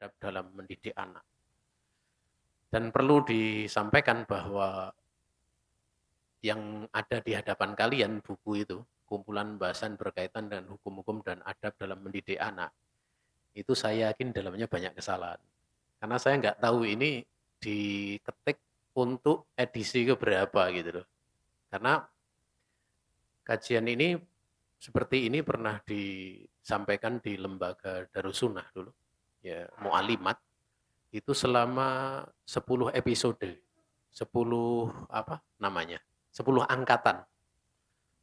adab dalam mendidik anak. Dan perlu disampaikan bahwa yang ada di hadapan kalian, buku itu, kumpulan bahasan berkaitan dengan hukum-hukum dan adab dalam mendidik anak, itu saya yakin dalamnya banyak kesalahan. Karena saya nggak tahu ini diketik untuk edisi keberapa gitu loh. Karena kajian ini seperti ini pernah disampaikan di lembaga Darussunnah dulu, ya, Mu'alimat, itu selama 10 episode, 10 apa namanya, 10 angkatan,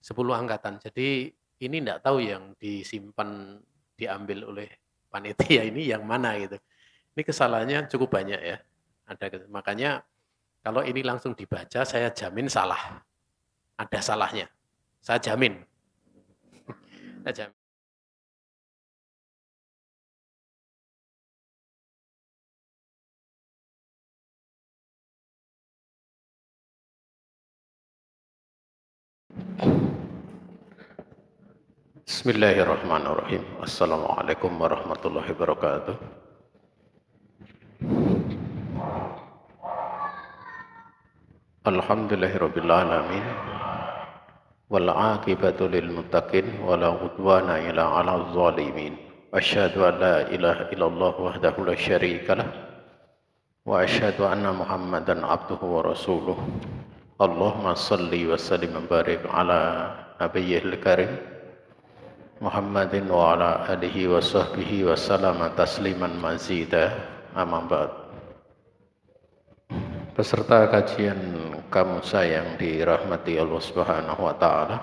10 angkatan. Jadi ini enggak tahu yang disimpan, diambil oleh panitia ini yang mana gitu. Ini kesalahannya cukup banyak ya. Makanya kalau ini langsung dibaca, saya jamin salah. Ada salahnya. Saya jamin. Saya jamin. Bismillahirrahmanirrahim. Assalamualaikum warahmatullahi wabarakatuh. Alhamdulillahirabbil alamin. Wal 'aqibatu lil muttaqin wala 'udwana illa 'alal zalimin. Asyhadu an la ilaha illallah wahdahu la syarikalah wa asyhadu anna Muhammadan abduhu wa rasuluh. Allahumma shalli wa sallim wa barik ala nabiyyil karim Muhammadin wa ala alihi wa sahbihi wa salama tasliman mazida. Amma ba'd. Peserta kajian kamu sayang dirahmati Allah Subhanahu wa taala.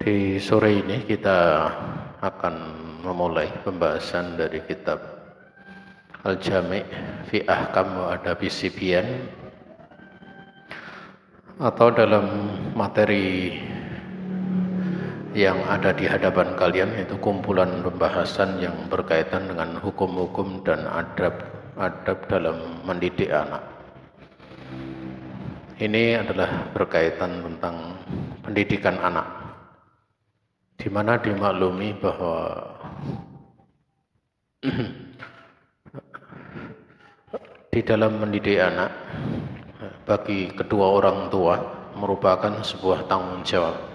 Di sore ini kita akan memulai pembahasan dari kitab Al-Jami' fi Ahkam wa Adabi Sibyan, atau dalam materi yang ada di hadapan kalian, yaitu kumpulan pembahasan yang berkaitan dengan hukum-hukum dan adab dalam mendidik anak. Ini adalah berkaitan tentang pendidikan anak, di mana dimaklumi bahwa di dalam mendidik anak bagi kedua orang tua merupakan sebuah tanggung jawab.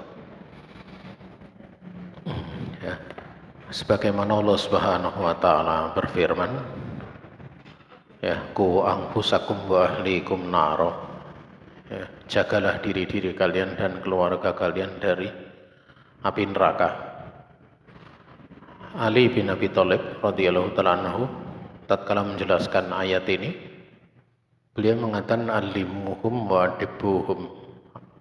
Sebagaimana Allah Subhanahu wa taala berfirman, ya, qu anfusakum wa ahlikum naro, ya, jagalah diri-diri kalian dan keluarga kalian dari api neraka. Ali bin Abi Thalib radhiyallahu ta'ala anhu tatkala menjelaskan ayat ini, beliau mengatakan alimuhum wa adibuhum,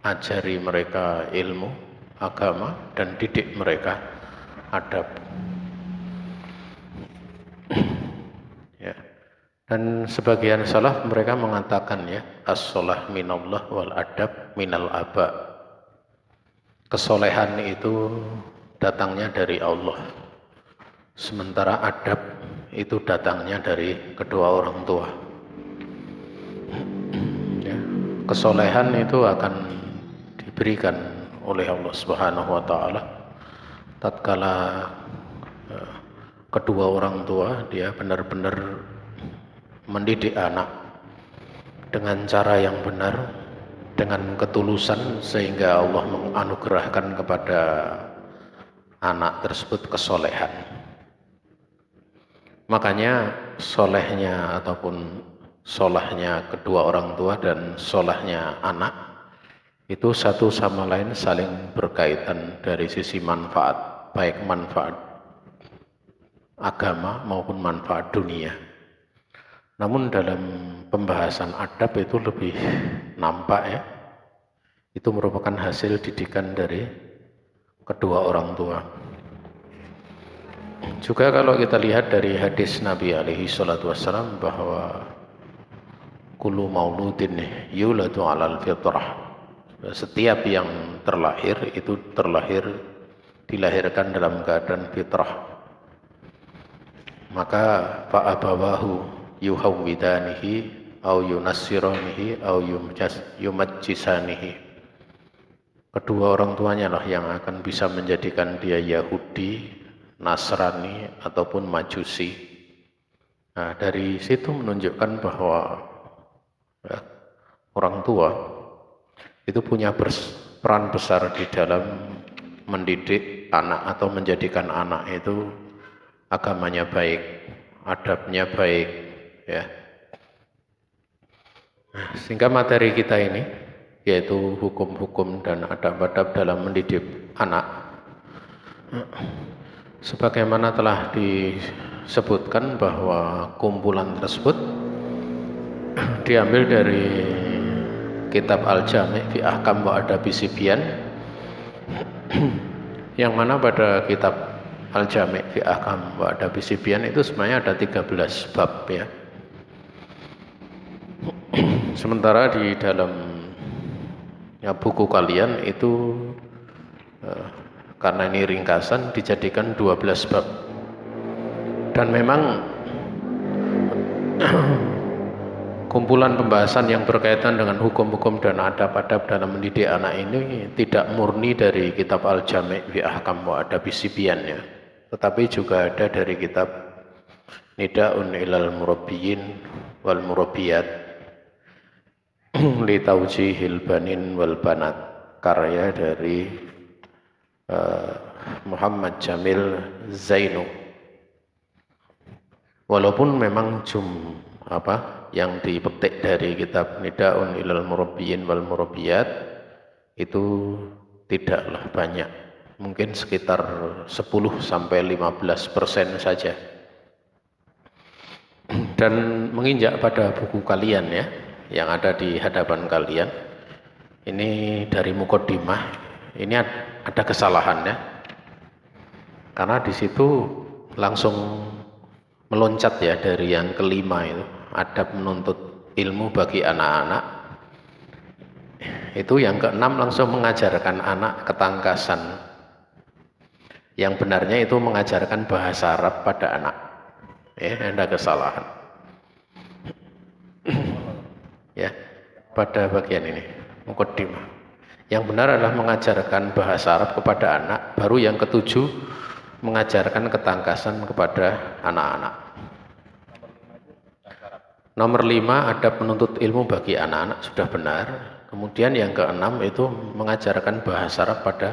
ajari mereka ilmu agama dan didik mereka adab. Ya. Dan sebagian salaf mereka mengatakan, ya, as-shalah minallah wal adab minal aba. Kesolehan itu datangnya dari Allah, sementara adab itu datangnya dari kedua orang tua. Ya. Kesolehan itu akan diberikan oleh Allah Subhanahu wa taala tatkala kedua orang tua dia benar-benar mendidik anak dengan cara yang benar, dengan ketulusan, sehingga Allah menganugerahkan kepada anak tersebut kesolehan. Makanya solehnya ataupun solehnya kedua orang tua dan solehnya anak itu satu sama lain saling berkaitan dari sisi manfaat, baik manfaat agama maupun manfaat dunia. Namun dalam pembahasan adab itu lebih nampak, ya, itu merupakan hasil didikan dari kedua orang tua. Juga kalau kita lihat dari hadis Nabi alaihi salatu wassalam bahwa kullu mauludin yuladu alal fitrah, setiap yang terlahir itu dilahirkan dalam keadaan fitrah. Maka fa'abawahu yuhawwidanihi au yunassiranihi au yumajjisanihi, kedua orang tuanya lah yang akan bisa menjadikan dia Yahudi Nasrani ataupun Majusi. Nah, dari situ menunjukkan bahwa ya, orang tua itu punya peran besar di dalam mendidik anak atau menjadikan anak itu agamanya baik, adabnya baik, ya. Nah, sehingga materi kita ini yaitu hukum-hukum dan adab-adab dalam mendidik anak, sebagaimana telah disebutkan bahwa kumpulan tersebut diambil dari kitab Al-Jami' fi Ahkam wa Adabi Sibyan, yang mana pada kitab Al-Jami' fi Ahkam wa Adabi Sibyan itu sebenarnya ada 13 bab, ya. Sementara di dalam buku kalian itu karena ini ringkasan dijadikan 12 bab, dan memang kumpulan pembahasan yang berkaitan dengan hukum-hukum dan adab-adab dalam mendidik anak ini tidak murni dari kitab Al-Jami' fi Ahkam wa Adabi Sibyan, ya, tetapi juga ada dari kitab Nida'un ilal Murabbiyin wal Murabbiyat li Taujihil Banin wal Banat, karya dari Muhammad Jamil Zainu. Walaupun memang yang dipetik dari kitab Nida'un ilal Murabbiyin wal Murabbiyat itu tidaklah banyak, mungkin sekitar 10-15% saja. Dan menginjak pada buku kalian, ya, yang ada di hadapan kalian ini dari mukaddimah, ini ada kesalahan, ya, karena di situ langsung meloncat, ya, dari yang kelima itu adab menuntut ilmu bagi anak-anak, itu yang keenam langsung mengajarkan anak ketangkasan. Yang benarnya itu mengajarkan bahasa Arab pada anak, ya, ada kesalahan, ya, pada bagian ini mukaddimah. Yang benar adalah mengajarkan bahasa Arab kepada anak, baru yang ketujuh mengajarkan ketangkasan kepada anak-anak. Nomor 5 adab menuntut ilmu bagi anak-anak sudah benar. Kemudian yang keenam itu mengajarkan bahasa Arab pada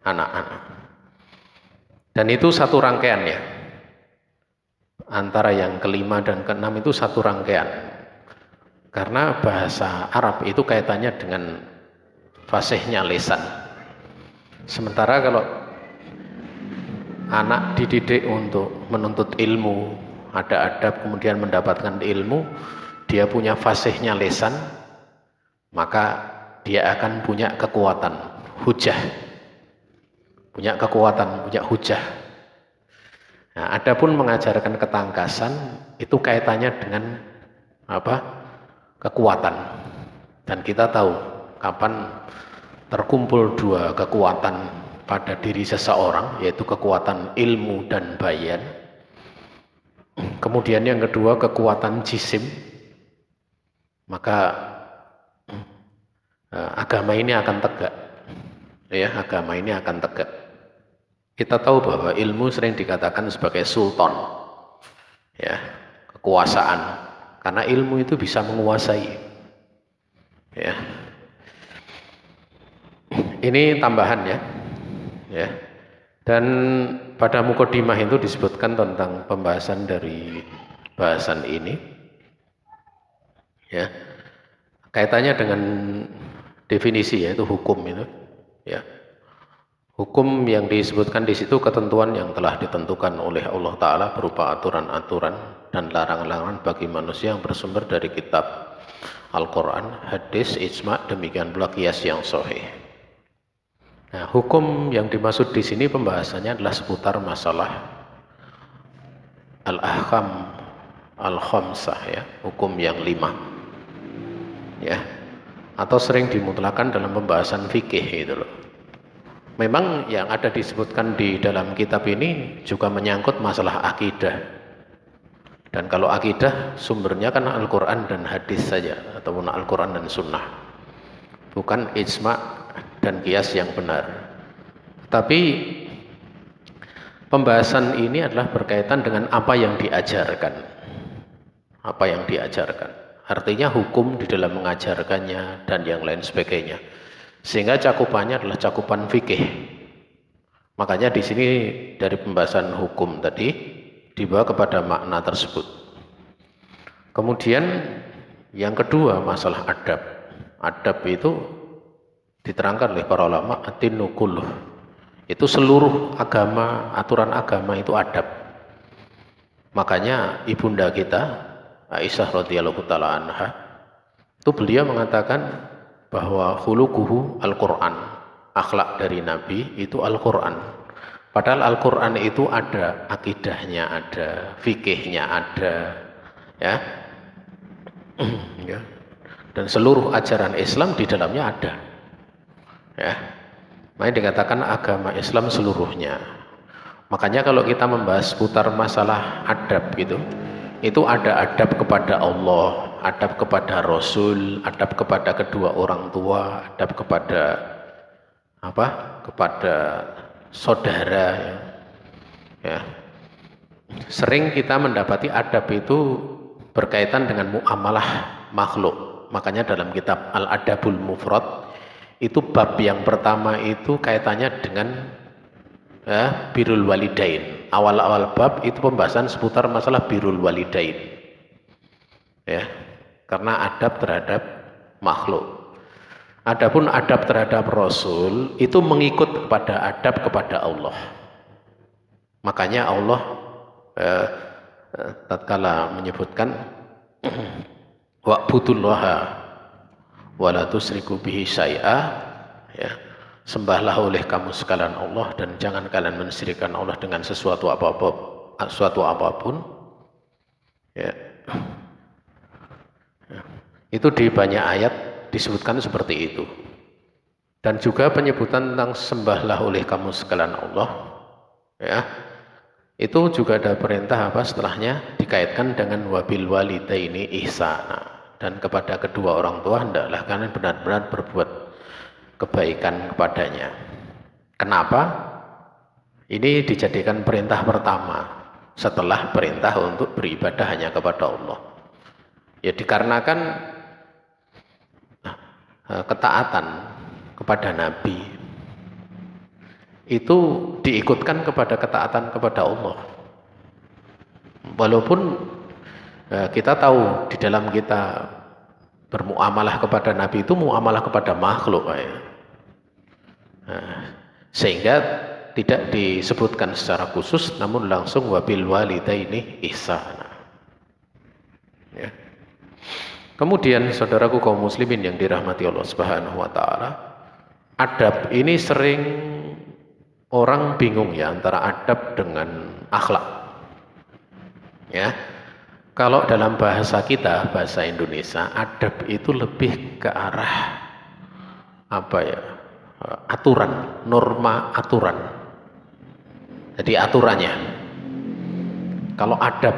anak-anak. Dan itu satu rangkaian, ya. Antara yang kelima dan keenam itu satu rangkaian. Karena bahasa Arab itu kaitannya dengan fasihnya lisan. Sementara kalau anak dididik untuk menuntut ilmu, ada adab, kemudian mendapatkan ilmu, dia punya fasihnya lisan, maka dia akan punya kekuatan hujah, punya kekuatan, punya hujah. Nah, adapun mengajarkan ketangkasan itu kaitannya dengan kekuatan, dan kita tahu kapan terkumpul dua kekuatan pada diri seseorang, yaitu kekuatan ilmu dan bayan. Kemudian yang kedua kekuatan jisim, maka agama ini akan tegak, ya, agama ini akan tegak. Kita tahu bahwa ilmu sering dikatakan sebagai sultan, ya, kekuasaan, karena ilmu itu bisa menguasai, ya. Ini tambahan, ya. Dan pada mukaddimah itu disebutkan tentang pembahasan dari bahasan ini, ya, kaitannya dengan definisi, yaitu hukum itu, ya. Hukum yang disebutkan di situ ketentuan yang telah ditentukan oleh Allah Ta'ala berupa aturan-aturan dan larangan-larangan bagi manusia yang bersumber dari kitab Al-Quran, hadis, ijma', demikian pula qiyas yang sahih. Nah, hukum yang dimaksud di sini pembahasannya adalah seputar masalah al-ahkam al-khamsah, ya, hukum yang 5, ya, atau sering dimutlakan dalam pembahasan fikih gitu loh. Memang yang ada disebutkan di dalam kitab ini juga menyangkut masalah akidah. Dan kalau akidah sumbernya kan Al-Quran dan hadis saja, ataupun Al-Quran dan sunnah, bukan ijma' dan qiyas yang benar. Tapi Pembahasan ini adalah berkaitan dengan apa yang diajarkan. Apa yang diajarkan. Artinya hukum di dalam mengajarkannya dan yang lain sebagainya. Sehingga cakupannya adalah cakupan fikih. Makanya di sini dari pembahasan hukum tadi dibawa kepada makna tersebut. Kemudian yang kedua masalah adab. Adab itu diterangkan oleh para ulama at-tinu kulluh. Itu seluruh agama, aturan agama itu adab. Makanya ibunda kita Aisyah radhiyallahu taala anha itu beliau mengatakan bahwa khuluquhu Al-Qur'an, akhlak dari Nabi itu Al-Qur'an. Padahal Al-Qur'an itu ada akidahnya, ada fikihnya, ada ya. Ya. Dan seluruh ajaran Islam di dalamnya ada. Ya. Makanya dikatakan agama Islam seluruhnya. Makanya kalau kita membahas putar masalah adab gitu, itu ada adab kepada Allah, adab kepada Rasul, adab kepada kedua orang tua, adab kepada apa? Kepada saudara ya. Ya. Sering kita mendapati adab itu berkaitan dengan muamalah makhluk. Makanya dalam kitab Al-Adabul Mufrad itu bab yang pertama itu kaitannya dengan ya, birrul walidain. Awal-awal bab itu pembahasan seputar masalah birrul walidain. Ya, karena adab terhadap makhluk. Adapun adab terhadap Rasul itu mengikut kepada adab kepada Allah. Makanya Allah tatkala menyebutkan wa'budullaha wa la tusyriku bihi syai'a, ya. Sembahlah oleh kamu sekalian Allah dan jangan kalian mensyirikkan Allah dengan sesuatu apapun. Ya. Ya. Itu di banyak ayat disebutkan seperti itu. Dan juga penyebutan tentang sembahlah oleh kamu sekalian Allah. Ya. Itu juga ada perintah apa setelahnya dikaitkan dengan wabil walidaini ihsana, dan kepada kedua orang tua hendaklah kalian benar-benar berbuat kebaikan kepadanya. Kenapa? Ini dijadikan perintah pertama setelah perintah untuk beribadah hanya kepada Allah. Ya dikarenakan ketaatan kepada Nabi itu diikutkan kepada ketaatan kepada Allah. Walaupun kita tahu di dalam kita bermuamalah kepada Nabi itu muamalah kepada makhluk, sehingga tidak disebutkan secara khusus, namun langsung wabil walidaini ihsana. Ya. Kemudian saudaraku kaum muslimin yang dirahmati Allah Subhanahu wa taala, adab ini sering orang bingung ya antara adab dengan akhlak. Ya. Kalau dalam bahasa kita, bahasa Indonesia, adab itu lebih ke arah apa ya? Aturan, norma aturan. Jadi aturannya. Kalau adab,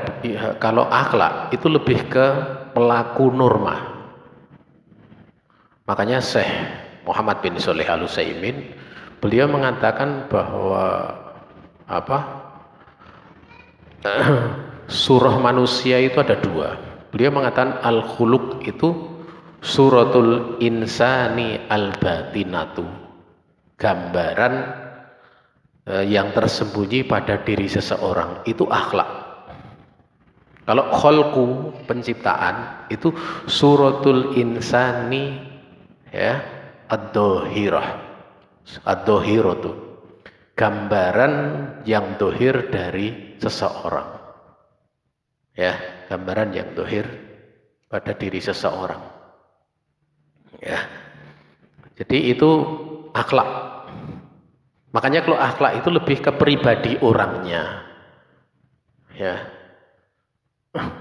kalau akhlak itu lebih ke pelaku norma. Makanya Syekh Muhammad bin Shalih Al-Utsaimin beliau mengatakan bahwa apa? Surah manusia itu ada dua. Beliau mengatakan al-khuluq itu suratul insani al-batinatu, gambaran yang tersembunyi pada diri seseorang, itu akhlak. Kalau kholqu, penciptaan, itu suratul insani ya ad-dohirah, ad-dohiratu, gambaran yang dohir dari seseorang. Ya, gambaran yang dohir pada diri seseorang. Ya, jadi itu akhlak. Makanya kalau akhlak itu lebih ke pribadi orangnya. Ya,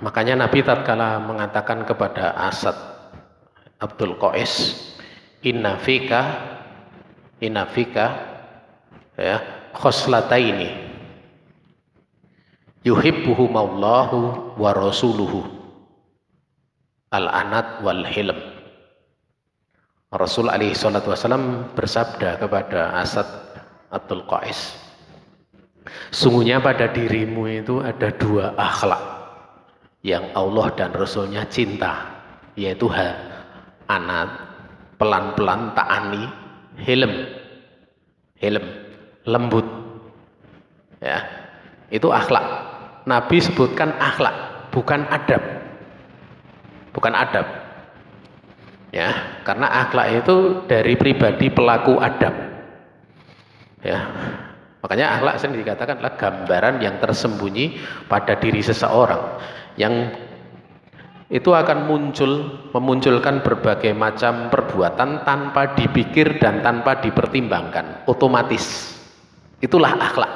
makanya Nabi tatkala mengatakan kepada Asad Abdul Qais, inna fika ya khoslataini yuhibbuhumullahu wa rasuluhu al-anat wal hilm. Rasul alaihi salatu wasallam bersabda kepada Asad Abdul Qais, Sungguhnya pada dirimu itu ada dua akhlak yang Allah dan Rasulnya cinta, yaitu anat, pelan-pelan, ta'ani, hilm, hilm, lembut, ya, itu akhlak. Nabi sebutkan akhlak, bukan adab, bukan adab, ya, karena akhlak itu dari pribadi pelaku adab, ya. Makanya akhlak sendiri dikatakan adalah gambaran yang tersembunyi pada diri seseorang, yang itu akan memunculkan berbagai macam perbuatan tanpa dipikir dan tanpa dipertimbangkan, otomatis. Itulah akhlak.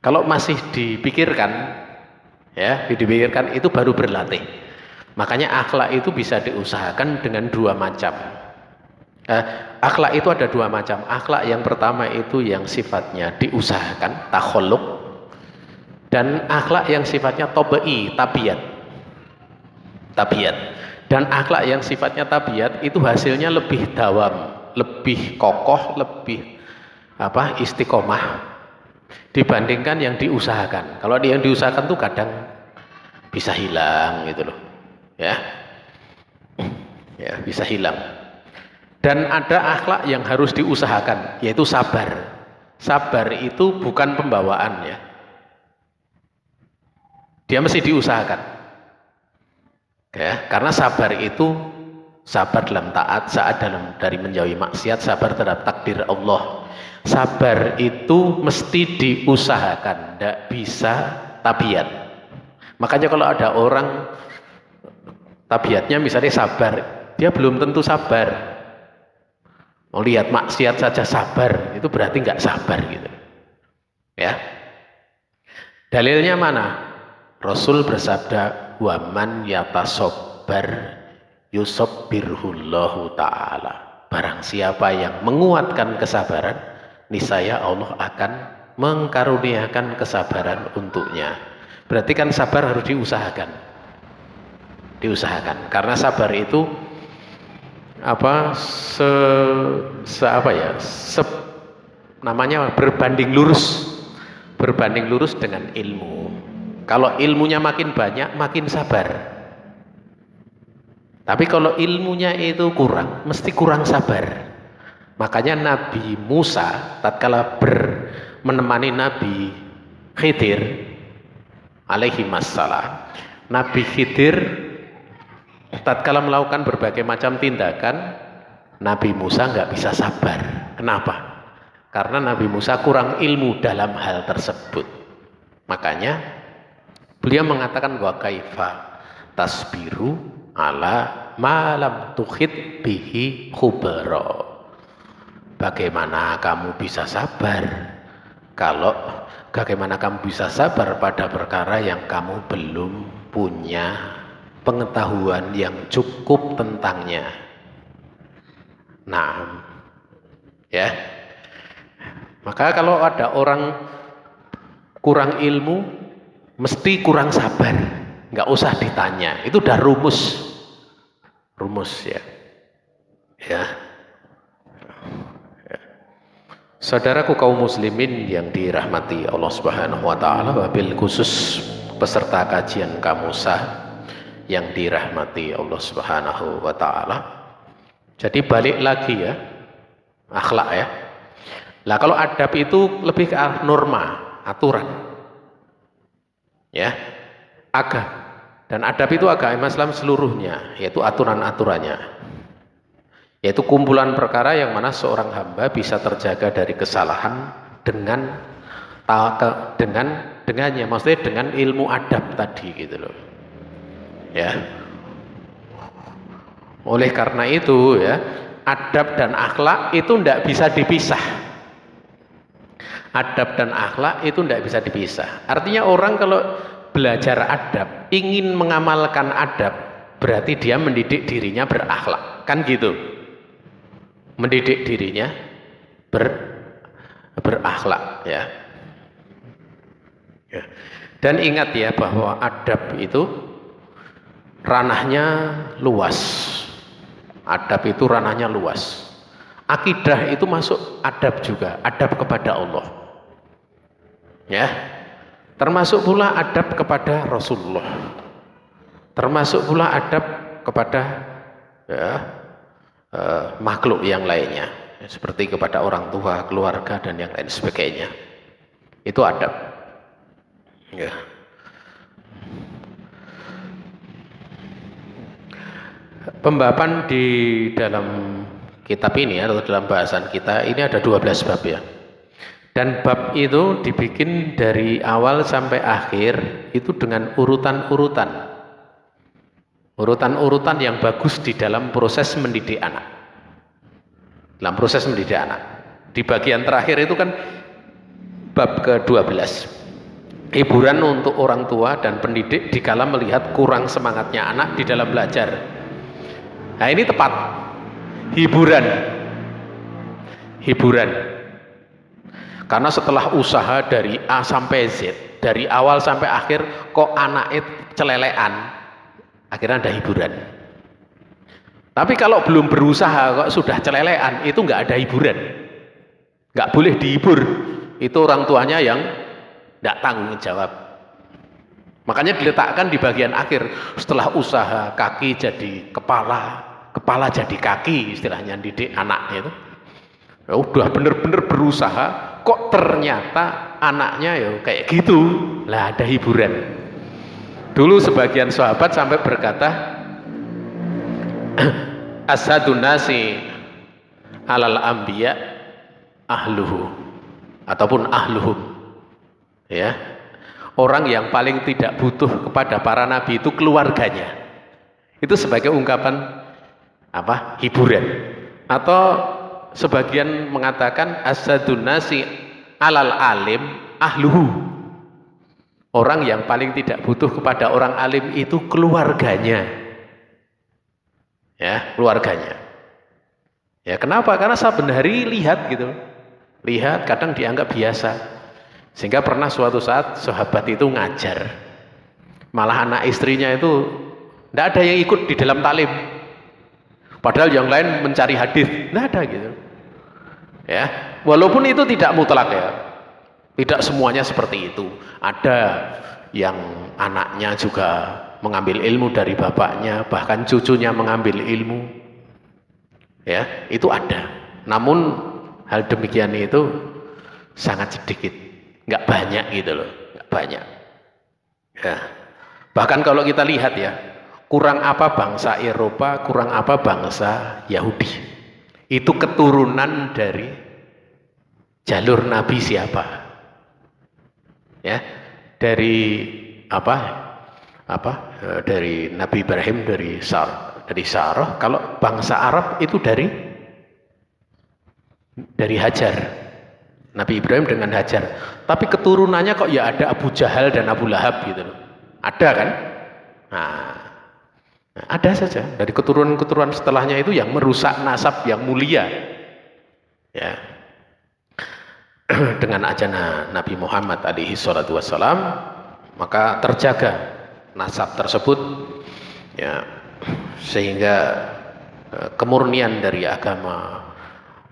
Kalau masih dipikirkan, ya, dipikirkan itu baru berlatih. Makanya akhlak itu bisa diusahakan dengan dua macam. Akhlak itu ada dua macam. Akhlak yang pertama itu yang sifatnya diusahakan, takhalluk, dan akhlak yang sifatnya tabi'i, tabiat. Dan akhlak yang sifatnya tabiat itu hasilnya lebih dawam, lebih kokoh, lebih istiqomah dibandingkan yang diusahakan. Kalau yang diusahakan tuh kadang bisa hilang gitu loh, ya, ya, bisa hilang. Dan ada akhlak yang harus diusahakan, yaitu sabar. Sabar itu bukan pembawaan, ya, dia mesti diusahakan, ya, karena sabar itu sabar dalam taat, saat dari menjauhi maksiat, sabar terhadap takdir Allah. Sabar itu mesti diusahakan, tidak bisa tabiat. Makanya kalau ada orang tabiatnya misalnya sabar, dia belum tentu sabar. Mau lihat maksiat saja sabar, itu berarti nggak sabar gitu, ya. Dalilnya mana? Rasul bersabda, waman yatasobbar yusabbirhullahu ta'ala. Barang siapa yang menguatkan kesabaran, niscaya Allah akan mengkaruniakan kesabaran untuknya. Berarti kan sabar harus diusahakan, karena sabar itu namanya berbanding lurus dengan ilmu. Kalau ilmunya makin banyak, makin sabar. Tapi kalau ilmunya itu kurang, mesti kurang sabar. Makanya Nabi Musa tatkala menemani Nabi Khidir alaihi wassalam, Nabi Khidir tatkala melakukan berbagai macam tindakan, Nabi Musa nggak bisa sabar. Kenapa? Karena Nabi Musa kurang ilmu dalam hal tersebut. Makanya beliau mengatakan, wa kaifa tasbiru ala malam tuhit bihi khubara. Bagaimana kamu bisa sabar pada perkara yang kamu belum punya pengetahuan yang cukup tentangnya. Nah, ya, maka kalau ada orang kurang ilmu, mesti kurang sabar, nggak usah ditanya, itu udah rumus, ya, ya. Saudaraku kaum muslimin yang dirahmati Allah Subhanahu wa taala, wabil khusus peserta kajian Kamusa yang dirahmati Allah Subhanahu wa taala. Jadi balik lagi, ya, akhlak, ya. Lah kalau adab itu lebih ke norma, aturan, ya, agama. Dan adab itu agama Islam seluruhnya, yaitu aturan-aturannya, yaitu kumpulan perkara yang mana seorang hamba bisa terjaga dari kesalahan dengannya, maksudnya dengan ilmu adab tadi gitu loh, ya. Oleh karena itu, ya, adab dan akhlak itu tidak bisa dipisah. Adab dan akhlak itu tidak bisa dipisah. Artinya orang kalau belajar adab, ingin mengamalkan adab, berarti dia mendidik dirinya berakhlak, kan gitu. Mendidik dirinya berakhlak, ya. Dan ingat, ya, bahwa adab itu ranahnya luas. Adab itu ranahnya luas. Akidah itu masuk adab juga, adab kepada Allah. Ya, termasuk pula adab kepada Rasulullah, termasuk pula adab kepada ya, makhluk yang lainnya, seperti kepada orang tua, keluarga dan yang lain sebagainya. Itu adab. Ya. Pembahasan di dalam kitab ini atau dalam bahasan kita ini ada 12 bab ya. Dan bab itu dibikin dari awal sampai akhir itu dengan urutan-urutan. Urutan-urutan yang bagus di dalam proses mendidik anak. Dalam proses mendidik anak. Di bagian terakhir itu kan bab ke-12. Hiburan untuk orang tua dan pendidik dikala melihat kurang semangatnya anak di dalam belajar. Nah, ini tepat. Hiburan. Karena setelah usaha dari A sampai Z, dari awal sampai akhir kok anaknya celelean, akhirnya ada hiburan. Tapi kalau belum berusaha kok sudah celelean, itu nggak ada hiburan, nggak boleh dihibur. Itu orang tuanya yang nggak tanggung jawab. Makanya diletakkan di bagian akhir, setelah usaha kaki jadi kepala, kepala jadi kaki, istilahnya didik anaknya itu. Ya udah bener-bener berusaha, kok ternyata anaknya ya kayak gitu. Lah ada hiburan. Dulu sebagian sahabat sampai berkata, asadun nasi alal anbiya ahluhu ataupun ahluhum. Ya. Orang yang paling tidak butuh kepada para nabi itu keluarganya. Itu sebagai ungkapan apa? Hiburan. Atau sebagian mengatakan asadun nasi alal alim ahluhu. Orang yang paling tidak butuh kepada orang alim itu keluarganya. Ya, keluarganya. Ya, kenapa? Karena saben hari lihat gitu. Lihat kadang dianggap biasa. Sehingga pernah suatu saat sahabat itu ngajar. Malah anak istrinya itu tidak ada yang ikut di dalam taklim. Padahal yang lain mencari hadis, tidak ada gitu. Ya, walaupun itu tidak mutlak ya, tidak semuanya seperti itu. Ada yang anaknya juga mengambil ilmu dari bapaknya, bahkan cucunya mengambil ilmu. Ya, itu ada. Namun hal demikian itu sangat sedikit, nggak banyak gitu loh, nggak banyak. Ya, bahkan kalau kita lihat ya, kurang apa bangsa Eropa, kurang apa bangsa Yahudi. Itu keturunan dari jalur Nabi siapa? Ya, dari dari Nabi Ibrahim, dari Sarah. Kalau bangsa Arab itu dari Hajar, Nabi Ibrahim dengan Hajar. Tapi keturunannya kok ya ada Abu Jahal dan Abu Lahab gitu loh. Ada kan? Nah, ada saja dari keturunan-keturunan setelahnya itu yang merusak nasab yang mulia. Ya. Dengan ajaran Nabi Muhammad alaihi salatu wassalam, maka terjaga nasab tersebut ya, sehingga kemurnian dari agama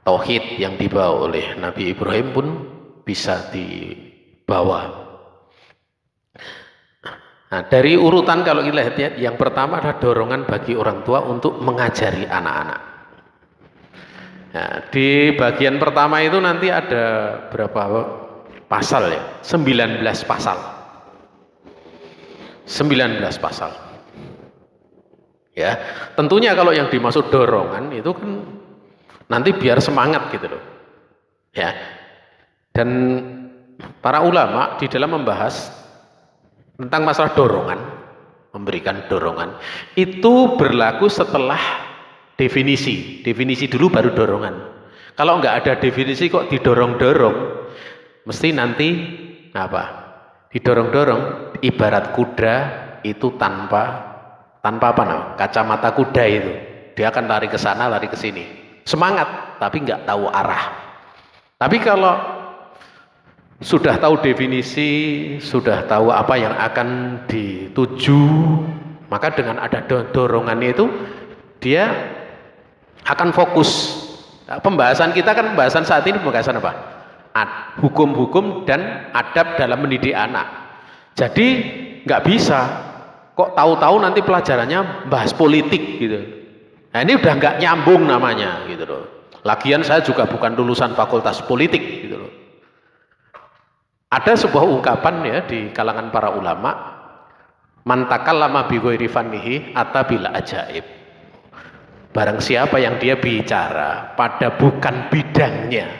tauhid yang dibawa oleh Nabi Ibrahim pun bisa dibawa. Nah, dari urutan kalau kita lihat, yang pertama adalah dorongan bagi orang tua untuk mengajari anak-anak. Nah, di bagian pertama itu nanti ada berapa pasal ya? 19 pasal. 19 pasal. Ya, tentunya kalau yang dimaksud dorongan itu kan nanti biar semangat gitu loh. Ya. Dan para ulama di dalam membahas tentang masalah dorongan, memberikan dorongan, itu berlaku setelah definisi dulu baru dorongan. Kalau nggak ada definisi kok didorong-dorong, mesti nanti apa? Didorong-dorong, ibarat kuda itu tanpa apa namanya? Kacamata kuda itu, dia akan lari ke sana, lari ke sini, semangat tapi nggak tahu arah. Tapi kalau sudah tahu definisi, sudah tahu apa yang akan dituju, maka dengan ada dorongannya itu dia akan fokus. Nah, pembahasan kita kan pembahasan saat ini pembahasan apa? hukum-hukum dan adab dalam mendidik anak. Jadi nggak bisa kok tahu-tahu nanti pelajarannya bahas politik gitu. Nah ini udah nggak nyambung namanya gitu loh. Lagian saya juga bukan lulusan fakultas politik gitu loh. Ada sebuah ungkapan ya di kalangan para ulama, man takallama bi ghairi fannihi atabil ajaib. Barang siapa yang dia bicara pada bukan bidangnya,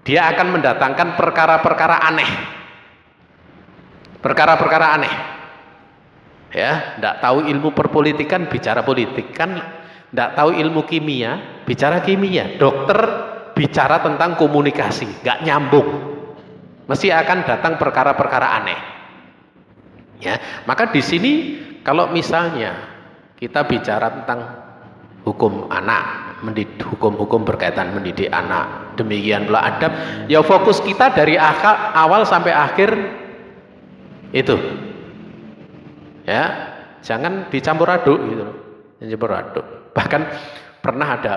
dia akan mendatangkan perkara-perkara aneh. Perkara-perkara aneh. Ya, enggak tahu ilmu perpolitikan bicara politik, kan enggak tahu ilmu kimia bicara kimia. Dokter bicara tentang komunikasi, enggak nyambung. Mesti akan datang perkara-perkara aneh. Ya, maka di sini kalau misalnya kita bicara tentang hukum anak, hukum-hukum berkaitan mendidik anak, demikian pula adab, ya fokus kita dari awal sampai akhir itu, ya jangan dicampur aduk gitu, dicampur aduk. Bahkan pernah ada,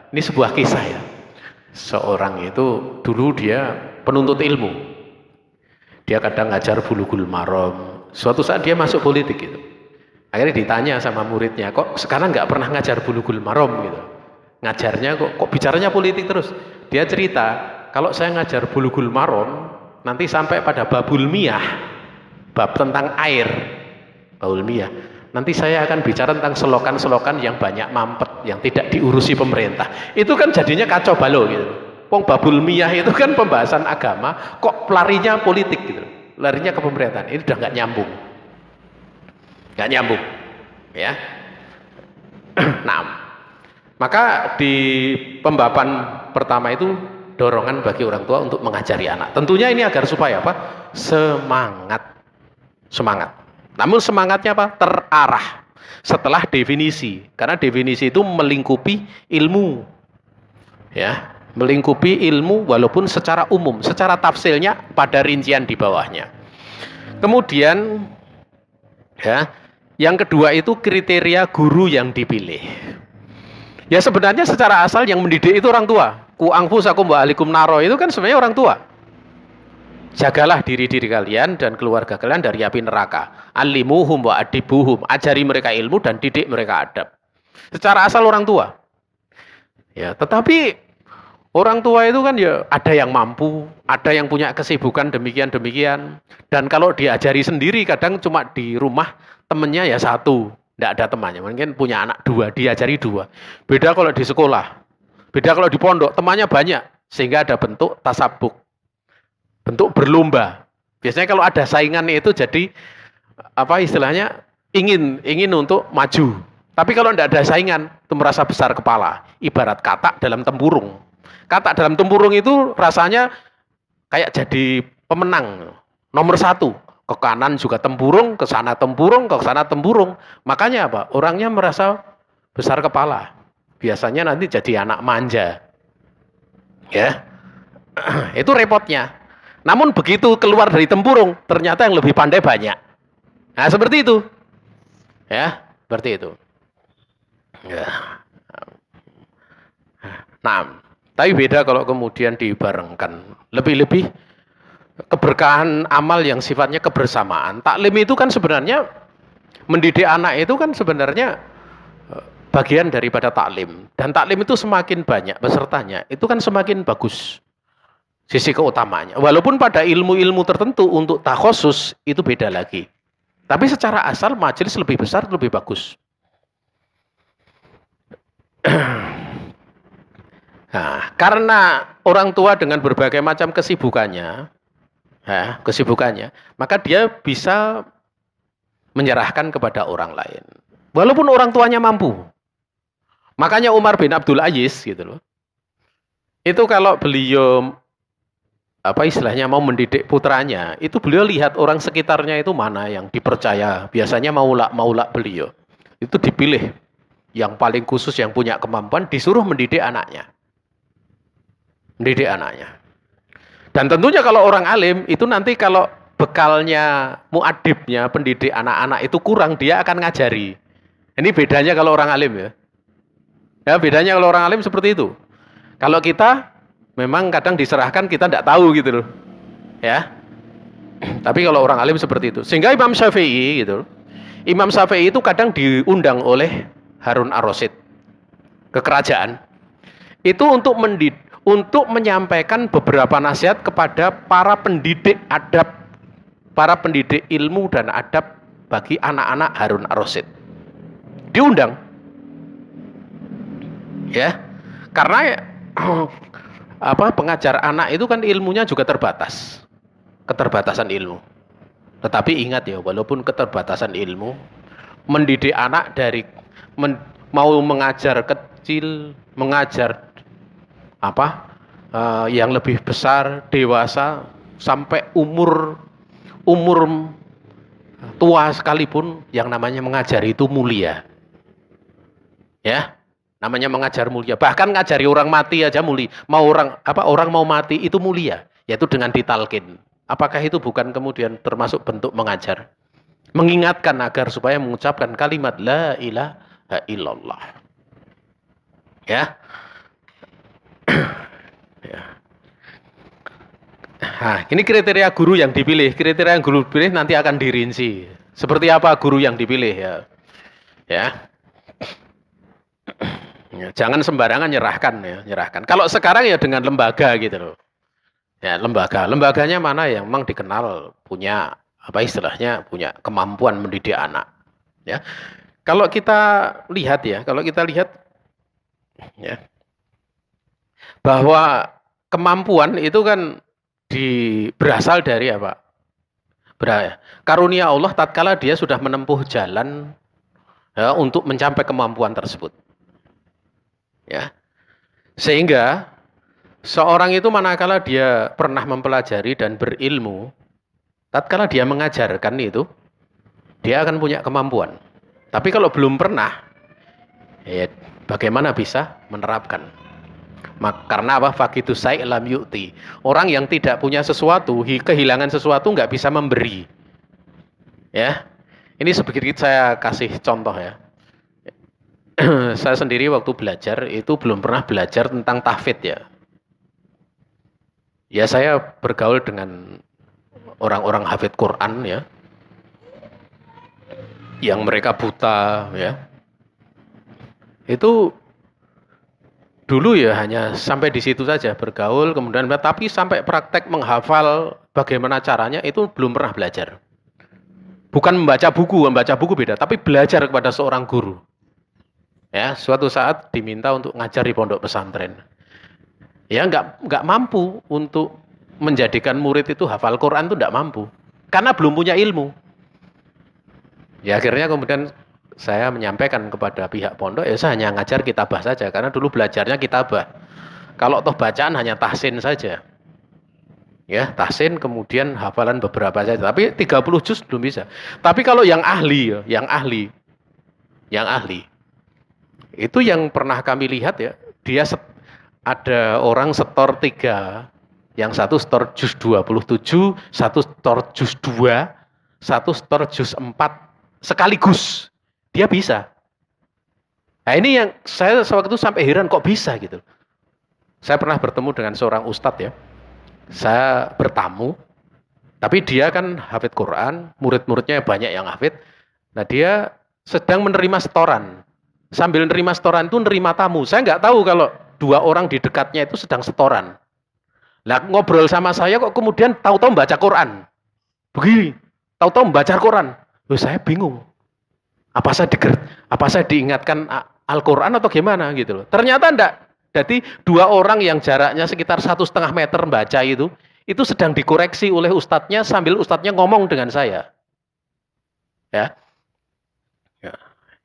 ini sebuah kisah ya, seorang itu dulu dia penuntut ilmu, dia kadang ngajar bulughul maram, suatu saat dia masuk politik gitu. Akhirnya ditanya sama muridnya, kok sekarang nggak pernah ngajar bulughul maram gitu, ngajarnya kok bicaranya politik terus. Dia cerita, kalau saya ngajar bulughul maram nanti sampai pada babul miyah, bab tentang air, babul miyah, nanti saya akan bicara tentang selokan-selokan yang banyak mampet, yang tidak diurusi pemerintah. Itu kan jadinya kacau balau gitu. Wong babul miyah itu kan pembahasan agama, kok larinya politik gitu, larinya ke pemerintahan. Ini udah nggak nyambung. Nggak nyambung ya. Nah, maka di pembahasan pertama itu dorongan bagi orang tua untuk mengajari anak, tentunya ini agar supaya apa? Semangat. Namun semangatnya apa? Terarah setelah definisi, karena definisi itu melingkupi ilmu ya, melingkupi ilmu walaupun secara umum, secara tafsilnya pada rincian di bawahnya. Kemudian ya, yang kedua itu kriteria guru yang dipilih. Ya sebenarnya secara asal yang mendidik itu orang tua. Ku anfusakum wa alikum naro, itu kan sebenarnya orang tua. Jagalah diri-diri kalian dan keluarga kalian dari api neraka. Alimuhum wa adibuhum, ajari mereka ilmu dan didik mereka adab. Secara asal orang tua. Ya, tetapi orang tua itu kan ya ada yang mampu, ada yang punya kesibukan demikian-demikian. Dan kalau diajari sendiri kadang cuma di rumah temennya ya satu, tidak ada temannya. Mungkin punya anak dua, diajari dua. Beda kalau di sekolah, beda kalau di pondok, temannya banyak. Sehingga ada bentuk tasabuk, bentuk berlomba. Biasanya kalau ada saingan itu jadi apa istilahnya, ingin untuk maju. Tapi kalau tidak ada saingan, itu merasa besar kepala. Ibarat katak dalam tempurung. Katak dalam tempurung itu rasanya kayak jadi pemenang nomor satu. Ke kanan juga tempurung, ke sana tempurung, ke sana tempurung. Makanya apa? Orangnya merasa besar kepala. Biasanya nanti jadi anak manja. Ya. Itu repotnya. Namun begitu keluar dari tempurung, ternyata yang lebih pandai banyak. Nah, seperti itu. Ya, seperti itu. Ya. Nah, tapi beda kalau kemudian dibarengkan. Lebih-lebih keberkahan amal yang sifatnya kebersamaan. Taklim itu kan sebenarnya, mendidik anak itu kan sebenarnya bagian daripada taklim. Dan taklim itu semakin banyak pesertanya, itu kan semakin bagus sisi keutamanya. Walaupun pada ilmu-ilmu tertentu untuk takhusus itu beda lagi. Tapi secara asal majelis lebih besar, lebih bagus. Nah, karena orang tua dengan berbagai macam kesibukannya, maka dia bisa menyerahkan kepada orang lain. Walaupun orang tuanya mampu. Makanya Umar bin Abdul Aziz gitu loh. Itu kalau beliau apa istilahnya mau mendidik putranya, itu beliau lihat orang sekitarnya itu mana yang dipercaya. Biasanya maula beliau. Itu dipilih yang paling khusus, yang punya kemampuan, disuruh mendidik anaknya. Mendidik anaknya. Dan tentunya kalau orang alim itu nanti kalau bekalnya, muadibnya, pendidik anak-anak itu kurang, dia akan ngajari. Ini bedanya kalau orang alim ya. Ya bedanya kalau orang alim seperti itu. Kalau kita memang kadang diserahkan kita tidak tahu gitu loh. Ya. Tapi kalau orang alim seperti itu. Sehingga Imam Syafi'i gitu. Imam Syafi'i itu kadang diundang oleh Harun ar-Rasyid ke kerajaan. Itu untuk menyampaikan beberapa nasihat kepada para pendidik adab, para pendidik ilmu dan adab bagi anak-anak Harun ar-Rasyid. Diundang. Ya. Karena pengajar anak itu kan ilmunya juga terbatas. Keterbatasan ilmu. Tetapi ingat ya, walaupun keterbatasan ilmu, mendidik anak dari mau mengajar kecil, mengajar yang lebih besar, dewasa, sampai umur tua sekalipun, yang namanya mengajar itu mulia. Ya, namanya mengajar mulia. Bahkan ngajari orang mati aja mulia. Orang mau mati itu mulia, yaitu dengan ditalkin. Apakah itu bukan kemudian termasuk bentuk mengajar? Mengingatkan agar supaya mengucapkan kalimat la ilaha illallah. Ya. Ya. Nah, ini kriteria guru yang dipilih. Kriteria yang guru pilih nanti akan dirinci. Seperti apa guru yang dipilih ya. Ya. Jangan sembarangan nyerahkan. Kalau sekarang ya dengan lembaga gitu loh. Ya, lembaganya mana yang memang dikenal punya punya kemampuan mendidik anak. Ya, kalau kita lihat ya bahwa kemampuan itu kan berasal dari apa? Karunia Allah tatkala dia sudah menempuh jalan ya, untuk mencapai kemampuan tersebut. Ya, sehingga seorang itu manakala dia pernah mempelajari dan berilmu, tatkala dia mengajarkan itu, dia akan punya kemampuan. Tapi kalau belum pernah, ya bagaimana bisa menerapkan? Karena apa? Fakitu sai' lam yu'ti. Orang yang tidak punya sesuatu, kehilangan sesuatu nggak bisa memberi. Ya, ini sedikit saya kasih contoh ya. Saya sendiri waktu belajar itu belum pernah belajar tentang tahfidz ya. Ya saya bergaul dengan orang-orang hafidz Quran ya, yang mereka buta ya. Itu dulu ya hanya sampai di situ saja bergaul, kemudian tapi sampai praktek menghafal bagaimana caranya itu belum pernah belajar. Bukan membaca buku beda, tapi belajar kepada seorang guru. Ya, suatu saat diminta untuk ngajar di pondok pesantren. Ya nggak mampu untuk menjadikan murid itu hafal Quran, itu nggak mampu karena belum punya ilmu. Ya akhirnya kemudian saya menyampaikan kepada pihak pondok, ya saya hanya ngajar kitabah saja karena dulu belajarnya kitabah. Kalau toh bacaan hanya tahsin saja. Ya, tahsin kemudian hafalan beberapa saja, tapi 30 juz belum bisa. Tapi kalau yang ahli itu yang pernah kami lihat ya, dia ada orang setor 3, yang satu setor juz 27, satu setor juz 2, satu setor juz 4 sekaligus. Dia bisa. Nah ini yang saya waktu itu sampai heran kok bisa gitu. Saya pernah bertemu dengan seorang ustadz ya. Saya bertamu, tapi dia kan hafidz Quran, murid-muridnya banyak yang hafidz. Nah dia sedang menerima setoran. Sambil menerima setoran itu menerima tamu. Saya nggak tahu kalau 2 orang di dekatnya itu sedang setoran. Lah ngobrol sama saya kok kemudian tahu-tahu baca Quran. Begini, tahu-tahu membaca Quran. Loh saya bingung. Apa saya diingatkan Al-Quran atau gimana gitu loh. Ternyata enggak. Jadi 2 orang yang jaraknya sekitar 1,5 meter baca itu sedang dikoreksi oleh ustadznya sambil ustadznya ngomong dengan saya. Ya.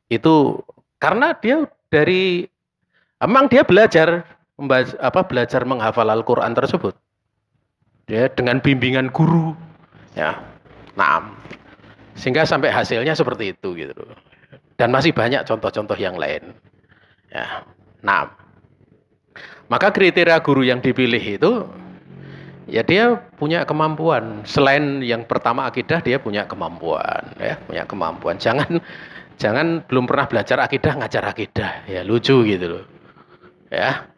Itu karena dia memang dia belajar belajar menghafal Al-Quran tersebut. Dia dengan bimbingan guru. Ya. Nah, sehingga sampai hasilnya seperti itu gitu. Dan masih banyak contoh-contoh yang lain. Ya. Nah, maka kriteria guru yang dipilih itu ya dia punya kemampuan. Selain yang pertama akidah, dia punya kemampuan, ya, punya kemampuan. Jangan belum pernah belajar akidah ngajar akidah, ya lucu gitu loh. Ya.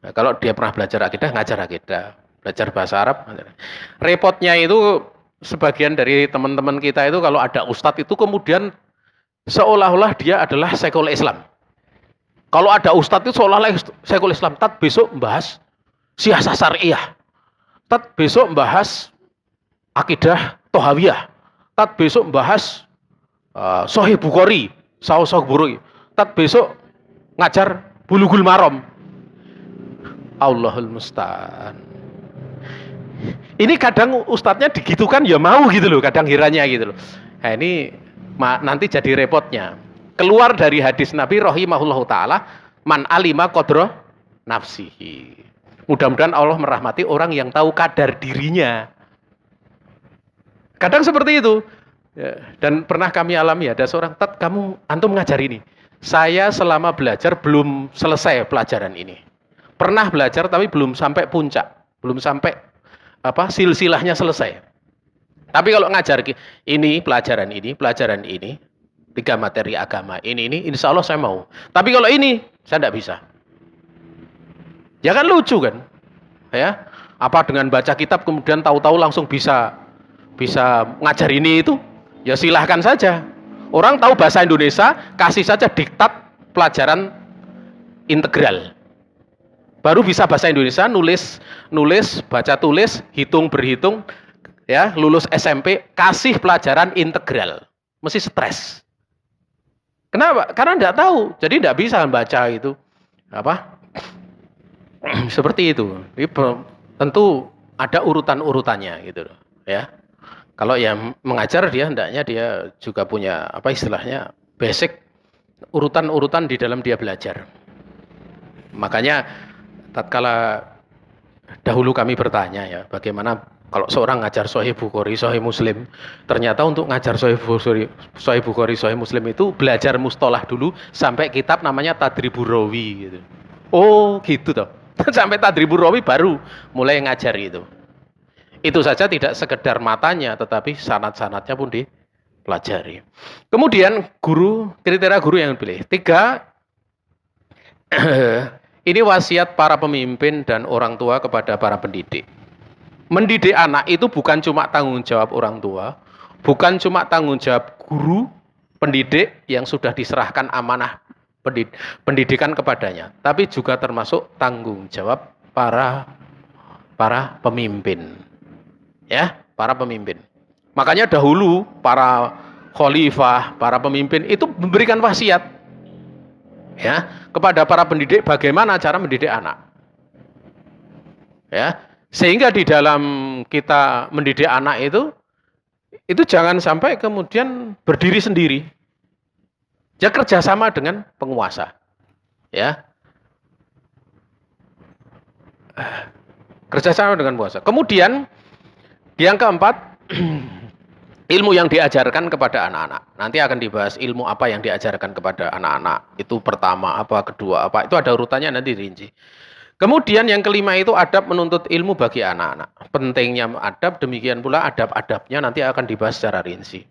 Nah, kalau dia pernah belajar akidah, ngajar akidah. Belajar bahasa Arab. Ngajar. Repotnya itu sebagian dari teman-teman kita itu kalau ada ustadz itu kemudian seolah-olah dia adalah sekul Islam. Kalau ada ustadz itu seolah-olah sekul Islam. Tat besok membahas siasah syariah. Tat besok membahas akidah Tohawiyah. Tat besok membahas Sahih Bukhari. Sahih Bukhari. Tat besok ngajar Bulughul Maram. Allahul Musta'an. Ini kadang ustadznya digitukan ya mau gitu loh, kadang hiranya gitu loh. Nah ini nanti jadi repotnya. Keluar dari hadis Nabi rahimahullahu ta'ala, man alima qadra nafsihi. Mudah-mudahan Allah merahmati orang yang tahu kadar dirinya. Kadang seperti itu. Ya, dan pernah kami alami, ada seorang, Tat, antum ngajar ini. Saya selama belajar belum selesai pelajaran ini. Pernah belajar tapi belum sampai puncak, belum sampai silsilahnya selesai. Tapi kalau ngajar ini, pelajaran ini, 3 materi agama, ini, insya Allah saya mau. Tapi kalau ini, saya tidak bisa. Ya kan lucu kan? Ya, apa dengan baca kitab kemudian tahu-tahu langsung bisa ngajar ini itu? Ya silahkan saja. Orang tahu bahasa Indonesia, kasih saja diktat pelajaran integral. Baru bisa bahasa Indonesia, nulis, baca tulis, hitung berhitung, ya, lulus SMP, kasih pelajaran integral. Mesti stres. Kenapa? Karena tidak tahu, jadi tidak bisa membaca itu. Seperti itu. Jadi, tentu ada urutan-urutannya gitu, ya. Kalau yang mengajar dia hendaknya dia juga punya istilahnya basic urutan-urutan di dalam dia belajar. Makanya tatkala dahulu kami bertanya ya, bagaimana kalau seorang ngajar Sahih Bukhari, Sahih Muslim, ternyata untuk ngajar Sahih Bukhari, Sahih Muslim itu belajar mustalah dulu sampai kitab namanya Tadribur Rawi gitu. Oh, gitu toh. Sampai Tadribur Rawi baru mulai ngajar itu. Itu saja tidak sekedar matanya, tetapi sanad-sanadnya pun dipelajari. Kemudian kriteria guru yang dipilih. 3, ini wasiat para pemimpin dan orang tua kepada para pendidik. Mendidik anak itu bukan cuma tanggung jawab orang tua, bukan cuma tanggung jawab guru, pendidik yang sudah diserahkan amanah pendidikan kepadanya, tapi juga termasuk tanggung jawab para pemimpin. Ya, para pemimpin. Makanya dahulu para khalifah, para pemimpin itu memberikan wasiat ya kepada para pendidik bagaimana cara mendidik anak. Ya, sehingga di dalam kita mendidik anak itu jangan sampai kemudian berdiri sendiri. Ya kerjasama dengan penguasa. Ya. Kerjasama dengan penguasa. Kemudian yang keempat, ilmu yang diajarkan kepada anak-anak. Nanti akan dibahas ilmu apa yang diajarkan kepada anak-anak. Itu pertama apa, kedua apa. Itu ada urutannya nanti dirinci. Kemudian yang kelima itu adab menuntut ilmu bagi anak-anak. Pentingnya adab, demikian pula adab-adabnya nanti akan dibahas secara rinci.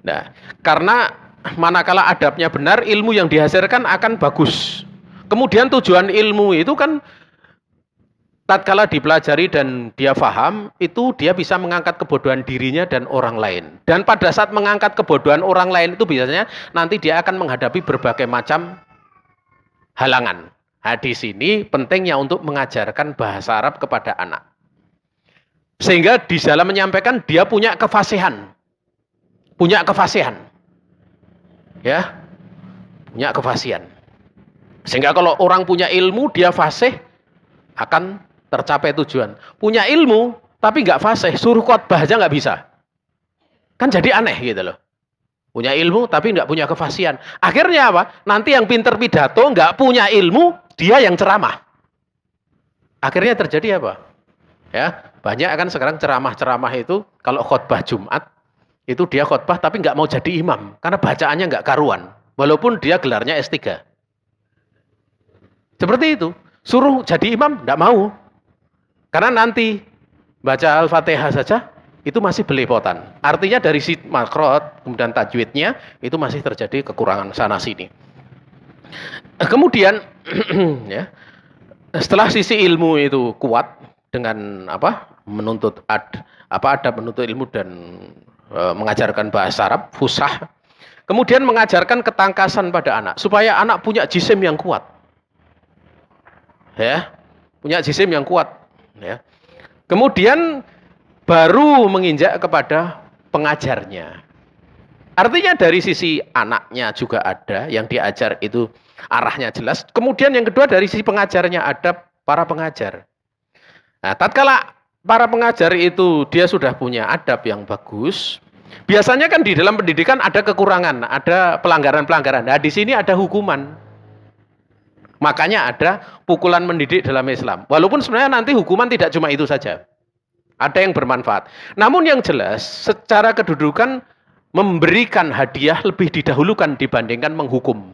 Nah, karena manakala adabnya benar, ilmu yang dihasilkan akan bagus. Kemudian tujuan ilmu itu kan tatkala dipelajari dan dia paham, itu dia bisa mengangkat kebodohan dirinya dan orang lain. Dan pada saat mengangkat kebodohan orang lain itu biasanya nanti dia akan menghadapi berbagai macam halangan. Nah, di sini pentingnya untuk mengajarkan bahasa Arab kepada anak. Sehingga di dalam menyampaikan dia punya kefasihan. Punya kefasihan. Ya. Punya kefasihan. Sehingga kalau orang punya ilmu, dia fasih, akan tercapai tujuan. Punya ilmu tapi nggak fasih, suruh khotbah aja nggak bisa. Kan jadi aneh gitu loh. Punya ilmu tapi nggak punya kefasihan. Akhirnya apa? Nanti yang pinter pidato nggak punya ilmu, dia yang ceramah. Akhirnya terjadi apa? Ya, banyak kan sekarang ceramah-ceramah itu kalau khotbah Jumat itu dia khotbah tapi nggak mau jadi imam karena bacaannya nggak karuan, walaupun dia gelarnya S3. Seperti itu. Suruh jadi imam nggak mau. Karena nanti baca Al-Fatihah saja itu masih belepotan. Artinya dari si makrot kemudian tajwidnya itu masih terjadi kekurangan sana sini. Kemudian ya, Setelah sisi ilmu itu kuat dengan menuntut adab menuntut ilmu dan mengajarkan bahasa Arab fusah, kemudian mengajarkan ketangkasan pada anak supaya anak punya jisim yang kuat, ya, punya jisim yang kuat, ya. Kemudian baru menginjak kepada pengajarnya. Artinya dari sisi anaknya juga ada yang diajar itu arahnya jelas. Kemudian yang kedua dari sisi pengajarnya ada para pengajar. Nah, tatkala para pengajar itu dia sudah punya adab yang bagus, biasanya kan di dalam pendidikan ada kekurangan, ada pelanggaran-pelanggaran. Nah, di sini ada hukuman. Makanya ada pukulan mendidik dalam Islam. Walaupun sebenarnya nanti hukuman tidak cuma itu saja. Ada yang bermanfaat. Namun yang jelas secara kedudukan memberikan hadiah lebih didahulukan dibandingkan menghukum.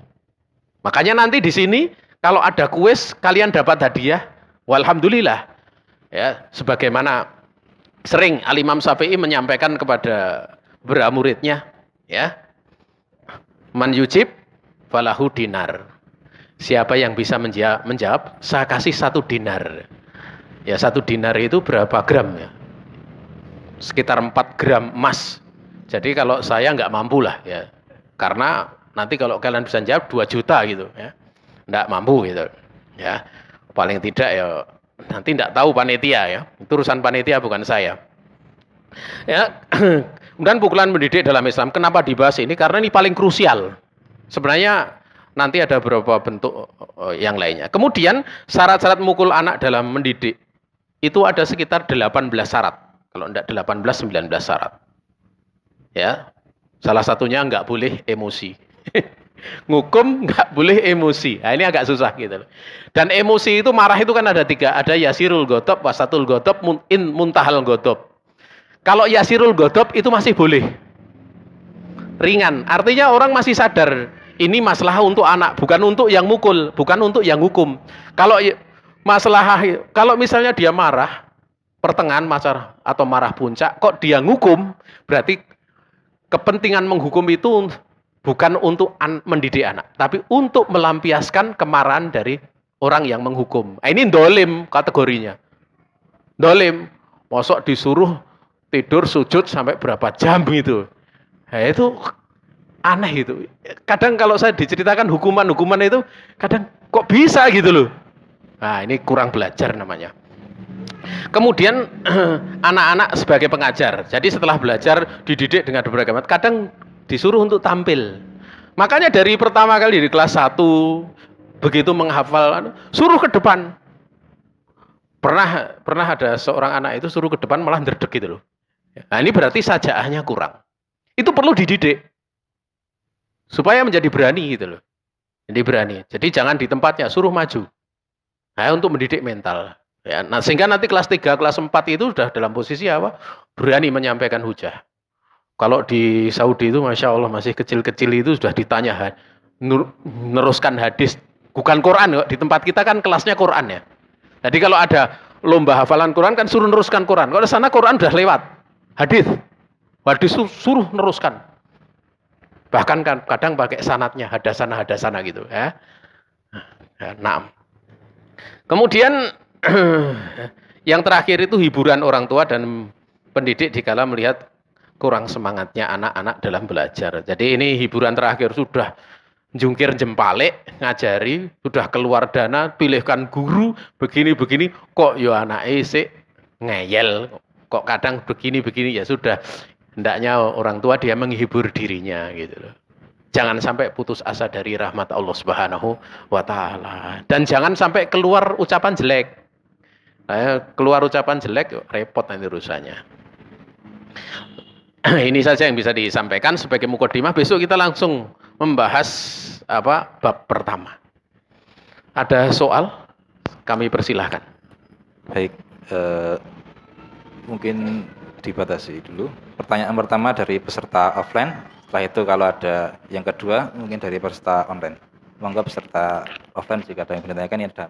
Makanya nanti di sini kalau ada kuis kalian dapat hadiah, walhamdulillah. Ya, sebagaimana sering Al-Imam Syafi'i menyampaikan kepada beberapa muridnya, ya, man yujib falahu dinar. Siapa yang bisa menjawab, saya kasih 1 dinar. Ya, 1 dinar itu berapa gram ya? Sekitar 4 gram emas. Jadi kalau saya nggak mampu lah ya, karena nanti kalau kalian bisa jawab 2 juta gitu ya, nggak mampu gitu ya. Paling tidak ya nanti nggak tahu panitia ya, itu urusan panitia bukan saya. Ya, kemudian pukulan mendidik dalam Islam. Kenapa dibahas ini? Karena ini paling krusial. Sebenarnya nanti ada beberapa bentuk yang lainnya. Kemudian syarat-syarat mukul anak dalam mendidik itu ada sekitar 18 syarat. Kalau enggak 18, 19 syarat. Ya, salah satunya nggak boleh emosi. Ngukum nggak boleh emosi. Nah, ini agak susah gitu loh. Dan emosi itu marah itu kan ada 3. Ada yasirul godob, wasatul godob, muntahal godob. Kalau yasirul godob itu masih boleh. Ringan. Artinya orang masih sadar. Ini masalah untuk anak. Bukan untuk yang mukul. Bukan untuk yang hukum. Kalau masalah, kalau misalnya dia marah, pertengahan masalah atau marah puncak, kok dia ngukum, berarti kepentingan menghukum itu bukan untuk mendidik anak, tapi untuk melampiaskan kemarahan dari orang yang menghukum. Nah, ini dolim kategorinya. Dolim. Mosok disuruh tidur sujud sampai berapa jam gitu. Nah, itu aneh itu. Kadang kalau saya diceritakan hukuman-hukuman itu, kadang kok bisa gitu loh. Nah, ini kurang belajar namanya. Kemudian anak-anak sebagai pengajar. Jadi setelah belajar dididik dengan berbagai macam, kadang disuruh untuk tampil. Makanya dari pertama kali di kelas 1 begitu menghafal suruh ke depan. Pernah ada seorang anak itu suruh ke depan malah ndredeg gitu loh. Nah, ini berarti sajaahnya kurang. Itu perlu dididik supaya menjadi berani gitu loh. Jadi berani. Jadi jangan di tempatnya, suruh maju. Nah, untuk mendidik mental. Ya, nah, sehingga nanti kelas 3, kelas 4 itu sudah dalam posisi apa? Berani menyampaikan hujah. Kalau di Saudi itu Masya Allah masih kecil-kecil itu sudah ditanya neruskan hadis. Bukan Quran, di tempat kita kan kelasnya Quran ya. Jadi kalau ada lomba hafalan Quran kan suruh neruskan Quran. Kalau di sana Quran sudah lewat. Hadis. Hadis suruh neruskan. Bahkan kan kadang pakai sanatnya, hadasana gitu ya. Nah, kemudian yang terakhir itu hiburan orang tua dan pendidik dikala melihat kurang semangatnya anak-anak dalam belajar. Jadi ini hiburan terakhir sudah jungkir jempalik, ngajari, sudah keluar dana, pilihkan guru, begini-begini, kok yo anak sik ngeyel, kok kadang begini-begini, ya sudah, hendaknya orang tua dia menghibur dirinya gitu loh. Jangan sampai putus asa dari rahmat Allah Subhanahu wa taala. Dan jangan sampai keluar ucapan jelek. Nah, keluar ucapan jelek repot nanti urusannya. Ini saja yang bisa disampaikan sebagai mukadimah. Besok kita langsung membahas bab pertama. Ada soal? Kami persilahkan. Baik, mungkin dibatasi dulu. Pertanyaan pertama dari peserta offline. Setelah itu kalau ada yang kedua mungkin dari peserta online. Monggo peserta offline jika ada yang ditanyakan ya ada.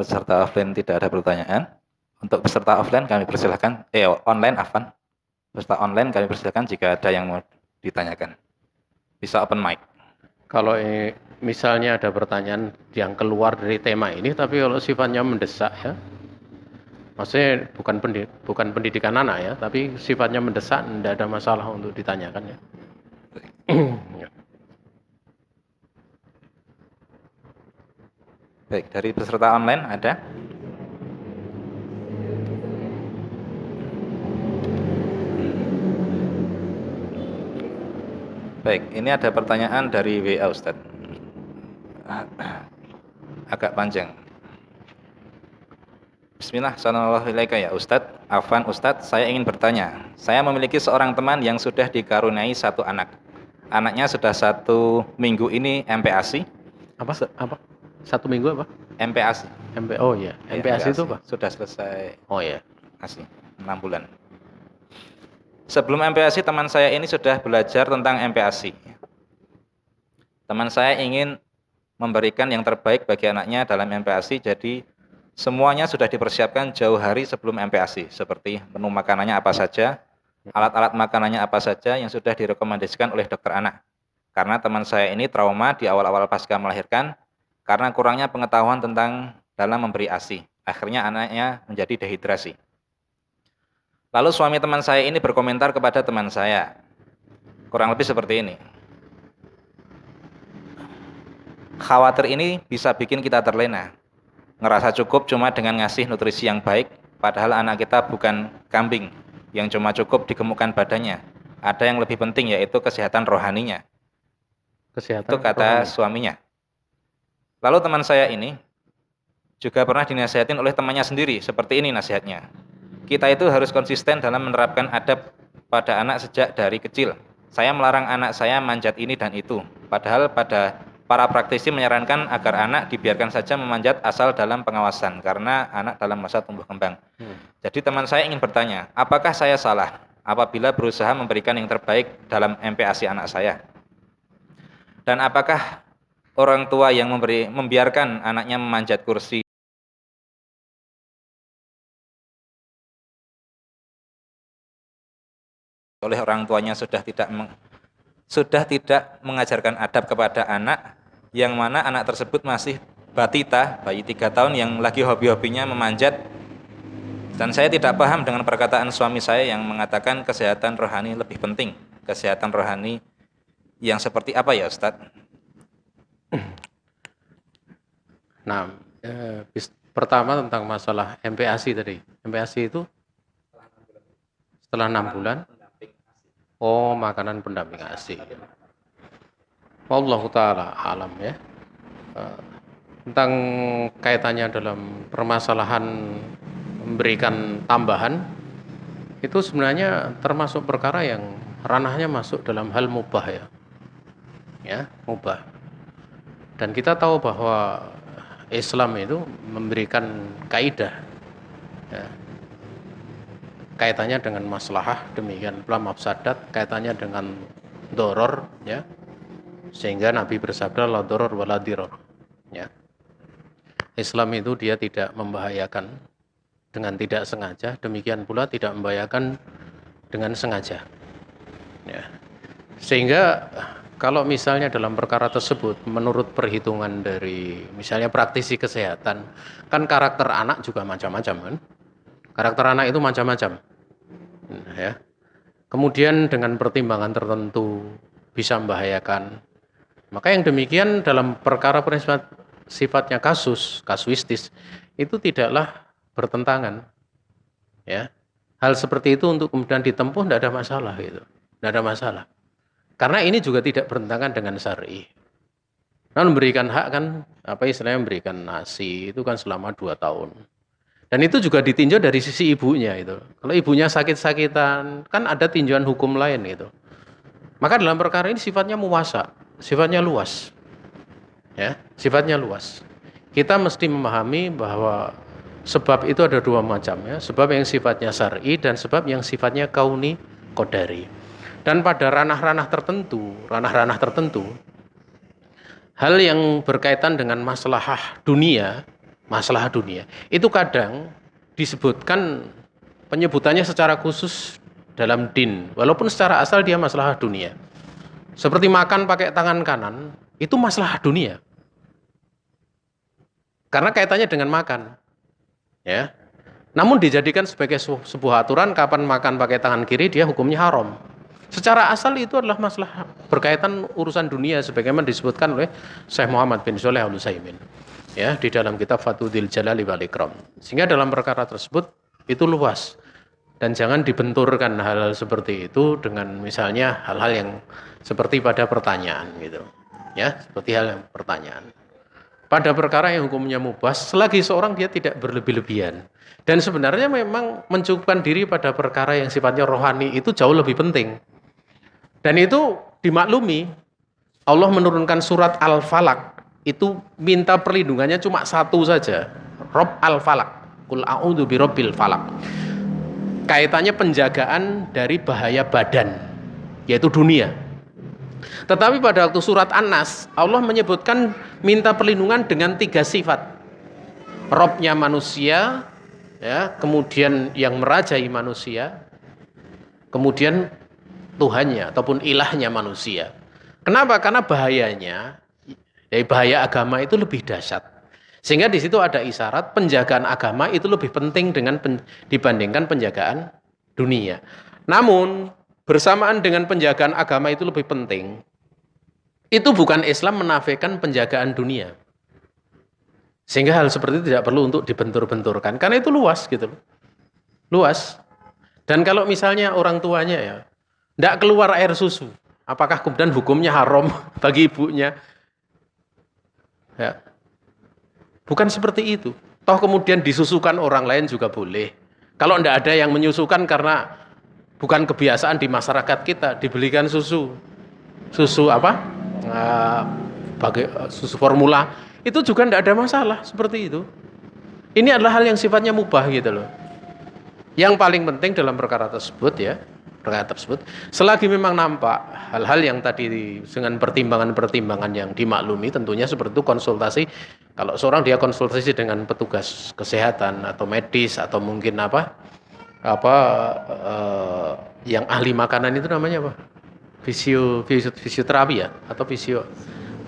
peserta offline tidak ada pertanyaan. Untuk peserta offline kami persilahkan, online Afan. Peserta online kami persilahkan jika ada yang mau ditanyakan. Bisa open mic. Kalau misalnya ada pertanyaan yang keluar dari tema ini, tapi kalau sifatnya mendesak ya, maksudnya bukan pendidikan anak ya, tapi sifatnya mendesak, tidak ada masalah untuk ditanyakan ya. Ya. Baik, dari peserta online ada? Baik, ini ada pertanyaan dari WA Ustadz. Agak panjang. Bismillah, assalamualaikum ya Ustadz. Afwan Ustadz, saya ingin bertanya. Saya memiliki seorang teman yang sudah dikaruniai satu anak. Anaknya sudah 1 minggu ini MPASI. Apa? 1 minggu apa? MPASI. Oh ya, MPASI itu apa? Sudah selesai. Oh ya. ASI, 6 bulan. Sebelum MPASI, teman saya ini sudah belajar tentang MPASI. Teman saya ingin memberikan yang terbaik bagi anaknya dalam MPASI, jadi semuanya sudah dipersiapkan jauh hari sebelum MPASI, seperti menu makanannya apa saja, alat-alat makanannya apa saja yang sudah direkomendasikan oleh dokter anak. Karena teman saya ini trauma di awal-awal pasca melahirkan, karena kurangnya pengetahuan tentang dalam memberi ASI. Akhirnya anaknya menjadi dehidrasi. Lalu suami teman saya ini berkomentar kepada teman saya, kurang lebih seperti ini. Khawatir ini bisa bikin kita terlena. Ngerasa cukup cuma dengan ngasih nutrisi yang baik, padahal anak kita bukan kambing yang cuma cukup digemukkan badannya. Ada yang lebih penting yaitu kesehatan rohaninya. Kesehatan Itu kata suaminya. Lalu teman saya ini juga pernah dinasihatin oleh temannya sendiri, seperti ini nasihatnya. Kita itu harus konsisten dalam menerapkan adab pada anak sejak dari kecil. Saya melarang anak saya manjat ini dan itu. Padahal pada para praktisi menyarankan agar anak dibiarkan saja memanjat asal dalam pengawasan, karena anak dalam masa tumbuh kembang. Jadi teman saya ingin bertanya, apakah saya salah apabila berusaha memberikan yang terbaik dalam MPASI anak saya? Dan apakah orang tua yang membiarkan anaknya memanjat kursi oleh orang tuanya sudah tidak mengajarkan adab kepada anak, yang mana anak tersebut masih batita, bayi 3 tahun yang lagi hobi-hobinya memanjat. Dan saya tidak paham dengan perkataan suami saya yang mengatakan kesehatan rohani lebih penting. Kesehatan rohani yang seperti apa ya Ustadz? Nah, pertama tentang masalah MPASI tadi. MPASI itu setelah 6 bulan. Oh, makanan pendamping ASI. Wallahu ta'ala alam ya. Tentang kaitannya dalam permasalahan memberikan tambahan, itu sebenarnya termasuk perkara yang ranahnya masuk dalam hal mubah ya. Ya, mubah. Dan kita tahu bahwa Islam itu memberikan kaidah ya, kaitannya dengan maslahah, demikian pula mafsadat, kaitannya dengan doror ya, sehingga Nabi bersabda la doror wala diror ya. Islam itu dia tidak membahayakan dengan tidak sengaja, demikian pula tidak membahayakan dengan sengaja ya. Sehingga kalau misalnya dalam perkara tersebut menurut perhitungan dari misalnya praktisi kesehatan, kan karakter anak juga macam-macam kan. Karakter anak itu macam-macam. Ya. Kemudian dengan pertimbangan tertentu bisa membahayakan. Maka yang demikian dalam perkara sifatnya kasuistis itu tidaklah bertentangan. Ya. Hal seperti itu untuk kemudian ditempuh tidak ada masalah gitu. Tidak ada masalah. Karena ini juga tidak bertentangan dengan syar'i. Nah, memberikan hak kan apa istilahnya memberikan nasi itu kan selama 2 tahun. Dan itu juga ditinjau dari sisi ibunya itu. Kalau ibunya sakit-sakitan, kan ada tinjauan hukum lain gitu. Maka dalam perkara ini sifatnya muwasa, sifatnya luas. Ya, sifatnya luas. Kita mesti memahami bahwa sebab itu ada 2 macam ya, sebab yang sifatnya syar'i dan sebab yang sifatnya kauni qadari. Dan pada ranah-ranah tertentu, hal yang berkaitan dengan maslahah dunia masalah dunia. Itu kadang disebutkan penyebutannya secara khusus dalam din, walaupun secara asal dia masalah dunia. Seperti makan pakai tangan kanan, itu masalah dunia. Karena kaitannya dengan makan. Ya. Namun dijadikan sebagai sebuah aturan kapan makan pakai tangan kiri dia hukumnya haram. Secara asal itu adalah masalah berkaitan urusan dunia sebagaimana disebutkan oleh Syekh Muhammad bin Shalih Al-Utsaimin ya di dalam kitab Fathul Jalali wal Ikram. Sehingga dalam perkara tersebut itu luas dan jangan dibenturkan hal-hal seperti itu dengan misalnya hal-hal yang seperti pada pertanyaan gitu. Ya, seperti hal yang pertanyaan. Pada perkara yang hukumnya mubah selagi seorang dia tidak berlebih-lebihan. Dan sebenarnya memang mencukupkan diri pada perkara yang sifatnya rohani itu jauh lebih penting. Dan itu dimaklumi, Allah menurunkan surat Al-Falaq, itu minta perlindungannya cuma satu saja, Rob Al-Falaq, Qul a'udzu birabbil falaq. Kaitannya penjagaan dari bahaya badan, yaitu dunia. Tetapi pada waktu surat An-Nas, Allah menyebutkan minta perlindungan dengan 3 sifat. Robnya manusia, ya, kemudian yang merajai manusia, kemudian Tuhannya ataupun ilahnya manusia. Kenapa? Karena bahayanya, dari bahaya agama itu lebih dahsyat. Sehingga di situ ada isyarat penjagaan agama itu lebih penting dibandingkan penjagaan dunia. Namun bersamaan dengan penjagaan agama itu lebih penting, itu bukan Islam menafikan penjagaan dunia. Sehingga hal seperti itu tidak perlu untuk dibentur-benturkan. Karena itu luas gitu. Luas. Dan kalau misalnya orang tuanya ya tidak keluar air susu, apakah kemudian hukumnya haram bagi ibunya? Ya. Bukan seperti itu. Toh kemudian disusukan orang lain juga boleh. Kalau tidak ada yang menyusukan karena bukan kebiasaan di masyarakat kita, dibelikan susu apa? Susu formula, itu juga tidak ada masalah seperti itu. Ini adalah hal yang sifatnya mubah gitu loh. Yang paling penting dalam perkara tersebut ya, selagi memang nampak hal-hal yang tadi dengan pertimbangan-pertimbangan yang dimaklumi, tentunya seperti itu konsultasi. Kalau seorang dia konsultasi dengan petugas kesehatan atau medis atau mungkin yang ahli makanan itu namanya apa? Fisioterapi ya, atau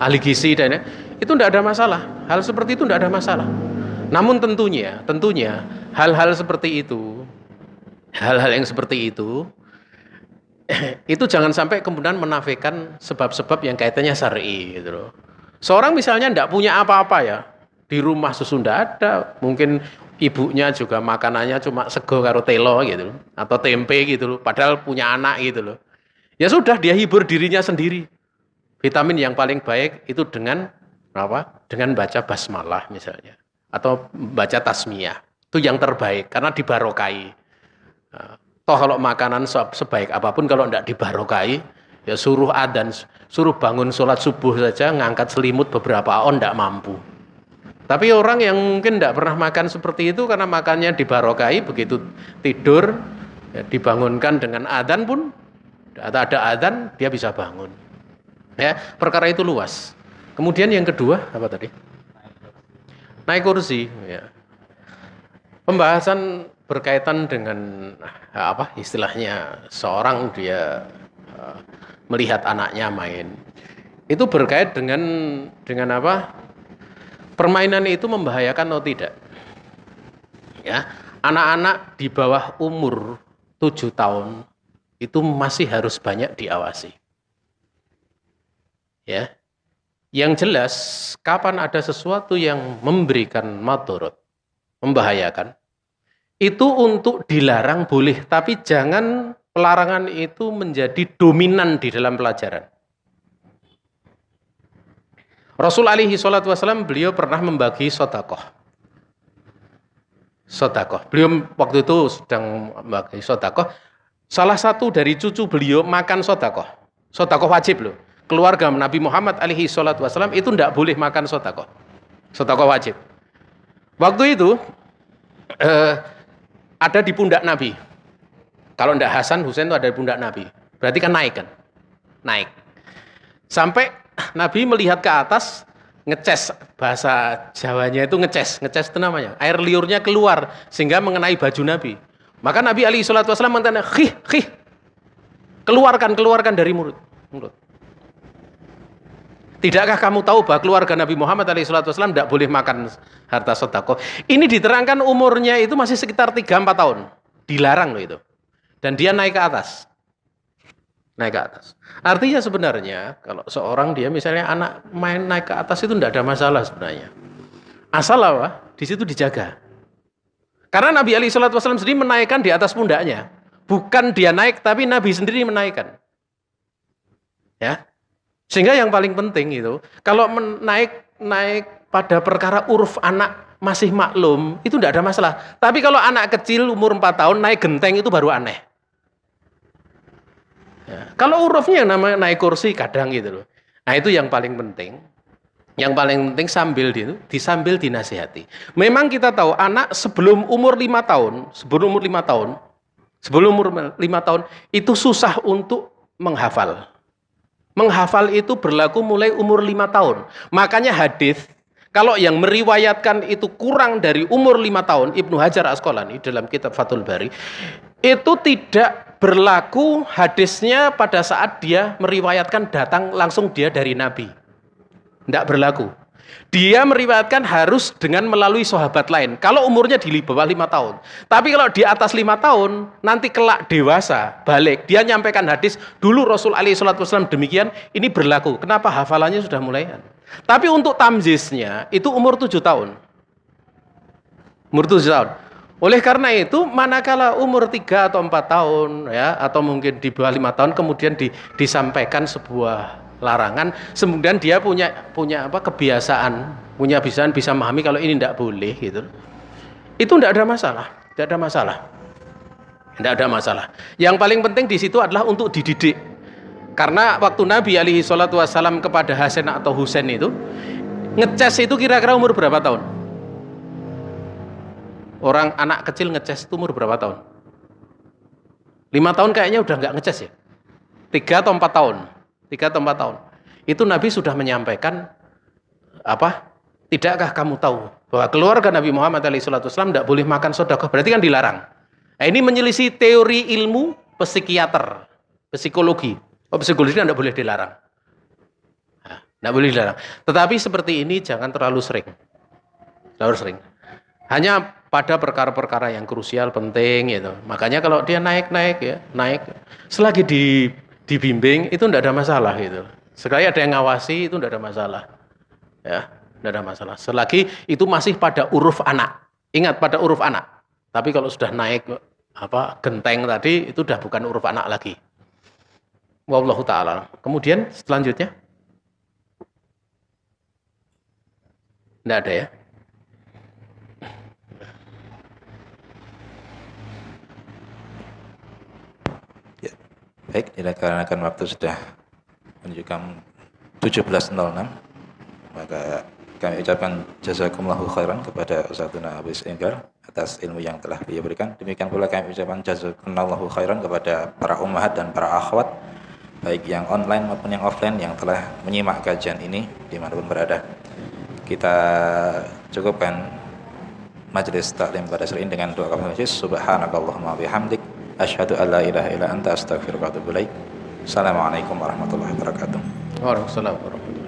ahli gizi dan itu tidak ada masalah. Hal seperti itu tidak ada masalah. Namun tentunya hal-hal seperti itu, hal-hal yang seperti itu jangan sampai kemudian menafikan sebab-sebab yang kaitannya syar'i gitu loh. Seorang misalnya tidak punya apa-apa ya, di rumah susu tidak ada, mungkin ibunya juga makanannya cuma sego karo telo gitu loh, atau tempe gitu loh, padahal punya anak gitu loh. Ya sudah, dia hibur dirinya sendiri. Vitamin yang paling baik itu dengan apa? Dengan baca basmalah misalnya, atau baca tasmiyah. Itu yang terbaik karena dibarokai. Toh kalau makanan sebaik apapun kalau tidak dibarokai, ya suruh adzan, suruh bangun sholat subuh saja, ngangkat selimut beberapa on tidak mampu. Tapi orang yang mungkin tidak pernah makan seperti itu karena makannya dibarokai, begitu tidur ya, dibangunkan dengan adzan pun, atau ada adzan dia bisa bangun. Ya, perkara itu luas. Kemudian yang kedua apa tadi? Naik kursi. Ya. Pembahasan berkaitan dengan apa istilahnya seorang dia melihat anaknya main. Itu berkait dengan apa? Permainan itu membahayakan atau tidak? Ya, anak-anak di bawah umur 7 tahun itu masih harus banyak diawasi. Ya. Yang jelas kapan ada sesuatu yang memberikan madharat, membahayakan, itu untuk dilarang boleh, tapi jangan pelarangan itu menjadi dominan di dalam pelajaran. Rasul alaihi salatu wasallam beliau pernah membagi sedekah. Beliau waktu itu sedang membagi sedekah. Salah satu dari cucu beliau makan sedekah. Sedekah wajib loh. Keluarga Nabi Muhammad alaihi salatu wasallam itu tidak boleh makan sedekah. Sedekah wajib. Waktu itu ada di pundak Nabi. Kalau tidak Hasan, Husain itu ada di pundak Nabi. Berarti kan naik kan? Naik. Sampai Nabi melihat ke atas, ngeces, bahasa Jawanya itu ngeces itu namanya. Air liurnya keluar sehingga mengenai baju Nabi. Maka Nabi alaihi salatu wasallam mengatakan, khih, keluarkan dari mulut. Tidakkah kamu tahu bahwa keluarga Nabi Muhammad alaihi salatu wasallam tidak boleh makan harta sedekah? Ini diterangkan umurnya itu masih sekitar 3-4 tahun. Dilarang loh itu. Dan dia naik ke atas. Artinya sebenarnya kalau seorang dia misalnya anak main naik ke atas itu tidak ada masalah sebenarnya. Asal apa? Di situ dijaga. Karena Nabi alaihi salatu wasallam sendiri menaikkan di atas pundaknya. Bukan dia naik tapi Nabi sendiri menaikkan. Ya. Sehingga yang paling penting itu kalau naik pada perkara uruf anak masih maklum itu tidak ada masalah. Tapi kalau anak kecil umur 4 tahun naik genteng itu baru aneh. Ya. Kalau urufnya namanya naik kursi kadang gitu loh. Nah itu yang paling penting. Yang paling penting sambil dinasihati. Memang kita tahu anak sebelum umur 5 tahun itu susah untuk menghafal. Menghafal itu berlaku mulai umur 5 tahun. Makanya hadis kalau yang meriwayatkan itu kurang dari umur 5 tahun, Ibnu Hajar Asqalani dalam kitab Fathul Bari, itu tidak berlaku hadisnya pada saat dia meriwayatkan datang langsung dia dari Nabi. Tidak berlaku. Dia meriwayatkan harus dengan melalui sahabat lain. Kalau umurnya di bawah 5 tahun. Tapi kalau di atas 5 tahun, nanti kelak dewasa, balik. Dia nyampaikan hadis, dulu Rasul alaihi salatu wasallam demikian, ini berlaku. Kenapa? Hafalannya sudah mulai. Tapi untuk tamziznya, itu umur 7 tahun. Umur 7 tahun. Oleh karena itu, manakala umur 3 atau 4 tahun, ya, atau mungkin di bawah 5 tahun, kemudian disampaikan sebuah larangan, kemudian dia punya kebiasaan, bisa memahami kalau ini tidak boleh gitu. Itu tidak ada masalah. Yang paling penting di situ adalah untuk dididik. Karena waktu Nabi alaihi salatu wasallam kepada Hasan atau Husain itu ngeces itu kira-kira umur berapa tahun? Orang anak kecil ngeces itu umur berapa tahun? 5 tahun kayaknya udah nggak ngeces ya. 3 atau 4 tahun. Itu Nabi sudah menyampaikan tidakkah kamu tahu bahwa keluarga Nabi Muhammad SAW tidak boleh makan sedekah, berarti kan dilarang. Nah, ini menyelisih teori ilmu psikiater, psikologi. Psikologi tidak boleh dilarang. Tidak boleh dilarang. Tetapi seperti ini jangan terlalu sering. Hanya pada perkara-perkara yang krusial, penting gitu. Makanya kalau dia naik. Selagi dibimbing itu tidak ada masalah gitu. Sekali ada yang ngawasi itu tidak ada masalah. Ya, tidak ada masalah. Selagi itu masih pada uruf anak. Ingat pada uruf anak. Tapi kalau sudah naik genteng tadi itu sudah bukan uruf anak lagi. Wallahu taala. Kemudian selanjutnya tidak ada ya. Baik, dikarenakan waktu sudah menunjukkan 17.06, maka kami ucapkan jazakumullahu khairan kepada Ustadzuna Abu Enggar atas ilmu yang telah beliau berikan. Demikian pula kami ucapkan jazakumullahu khairan kepada para ummahat dan para akhwat, baik yang online maupun yang offline yang telah menyimak kajian ini dimanapun berada. Kita cukupkan majelis taklim pada sore ini dengan doa kafaratul majlis. Subhanakallahumma bihamdik, asyhadu an la ilaha illa anta, astaghfiruka wa atubu ilaik. Assalamualaikum warahmatullahi wabarakatuh. Waalaikumsalam warahmatullahi wabarakatuh.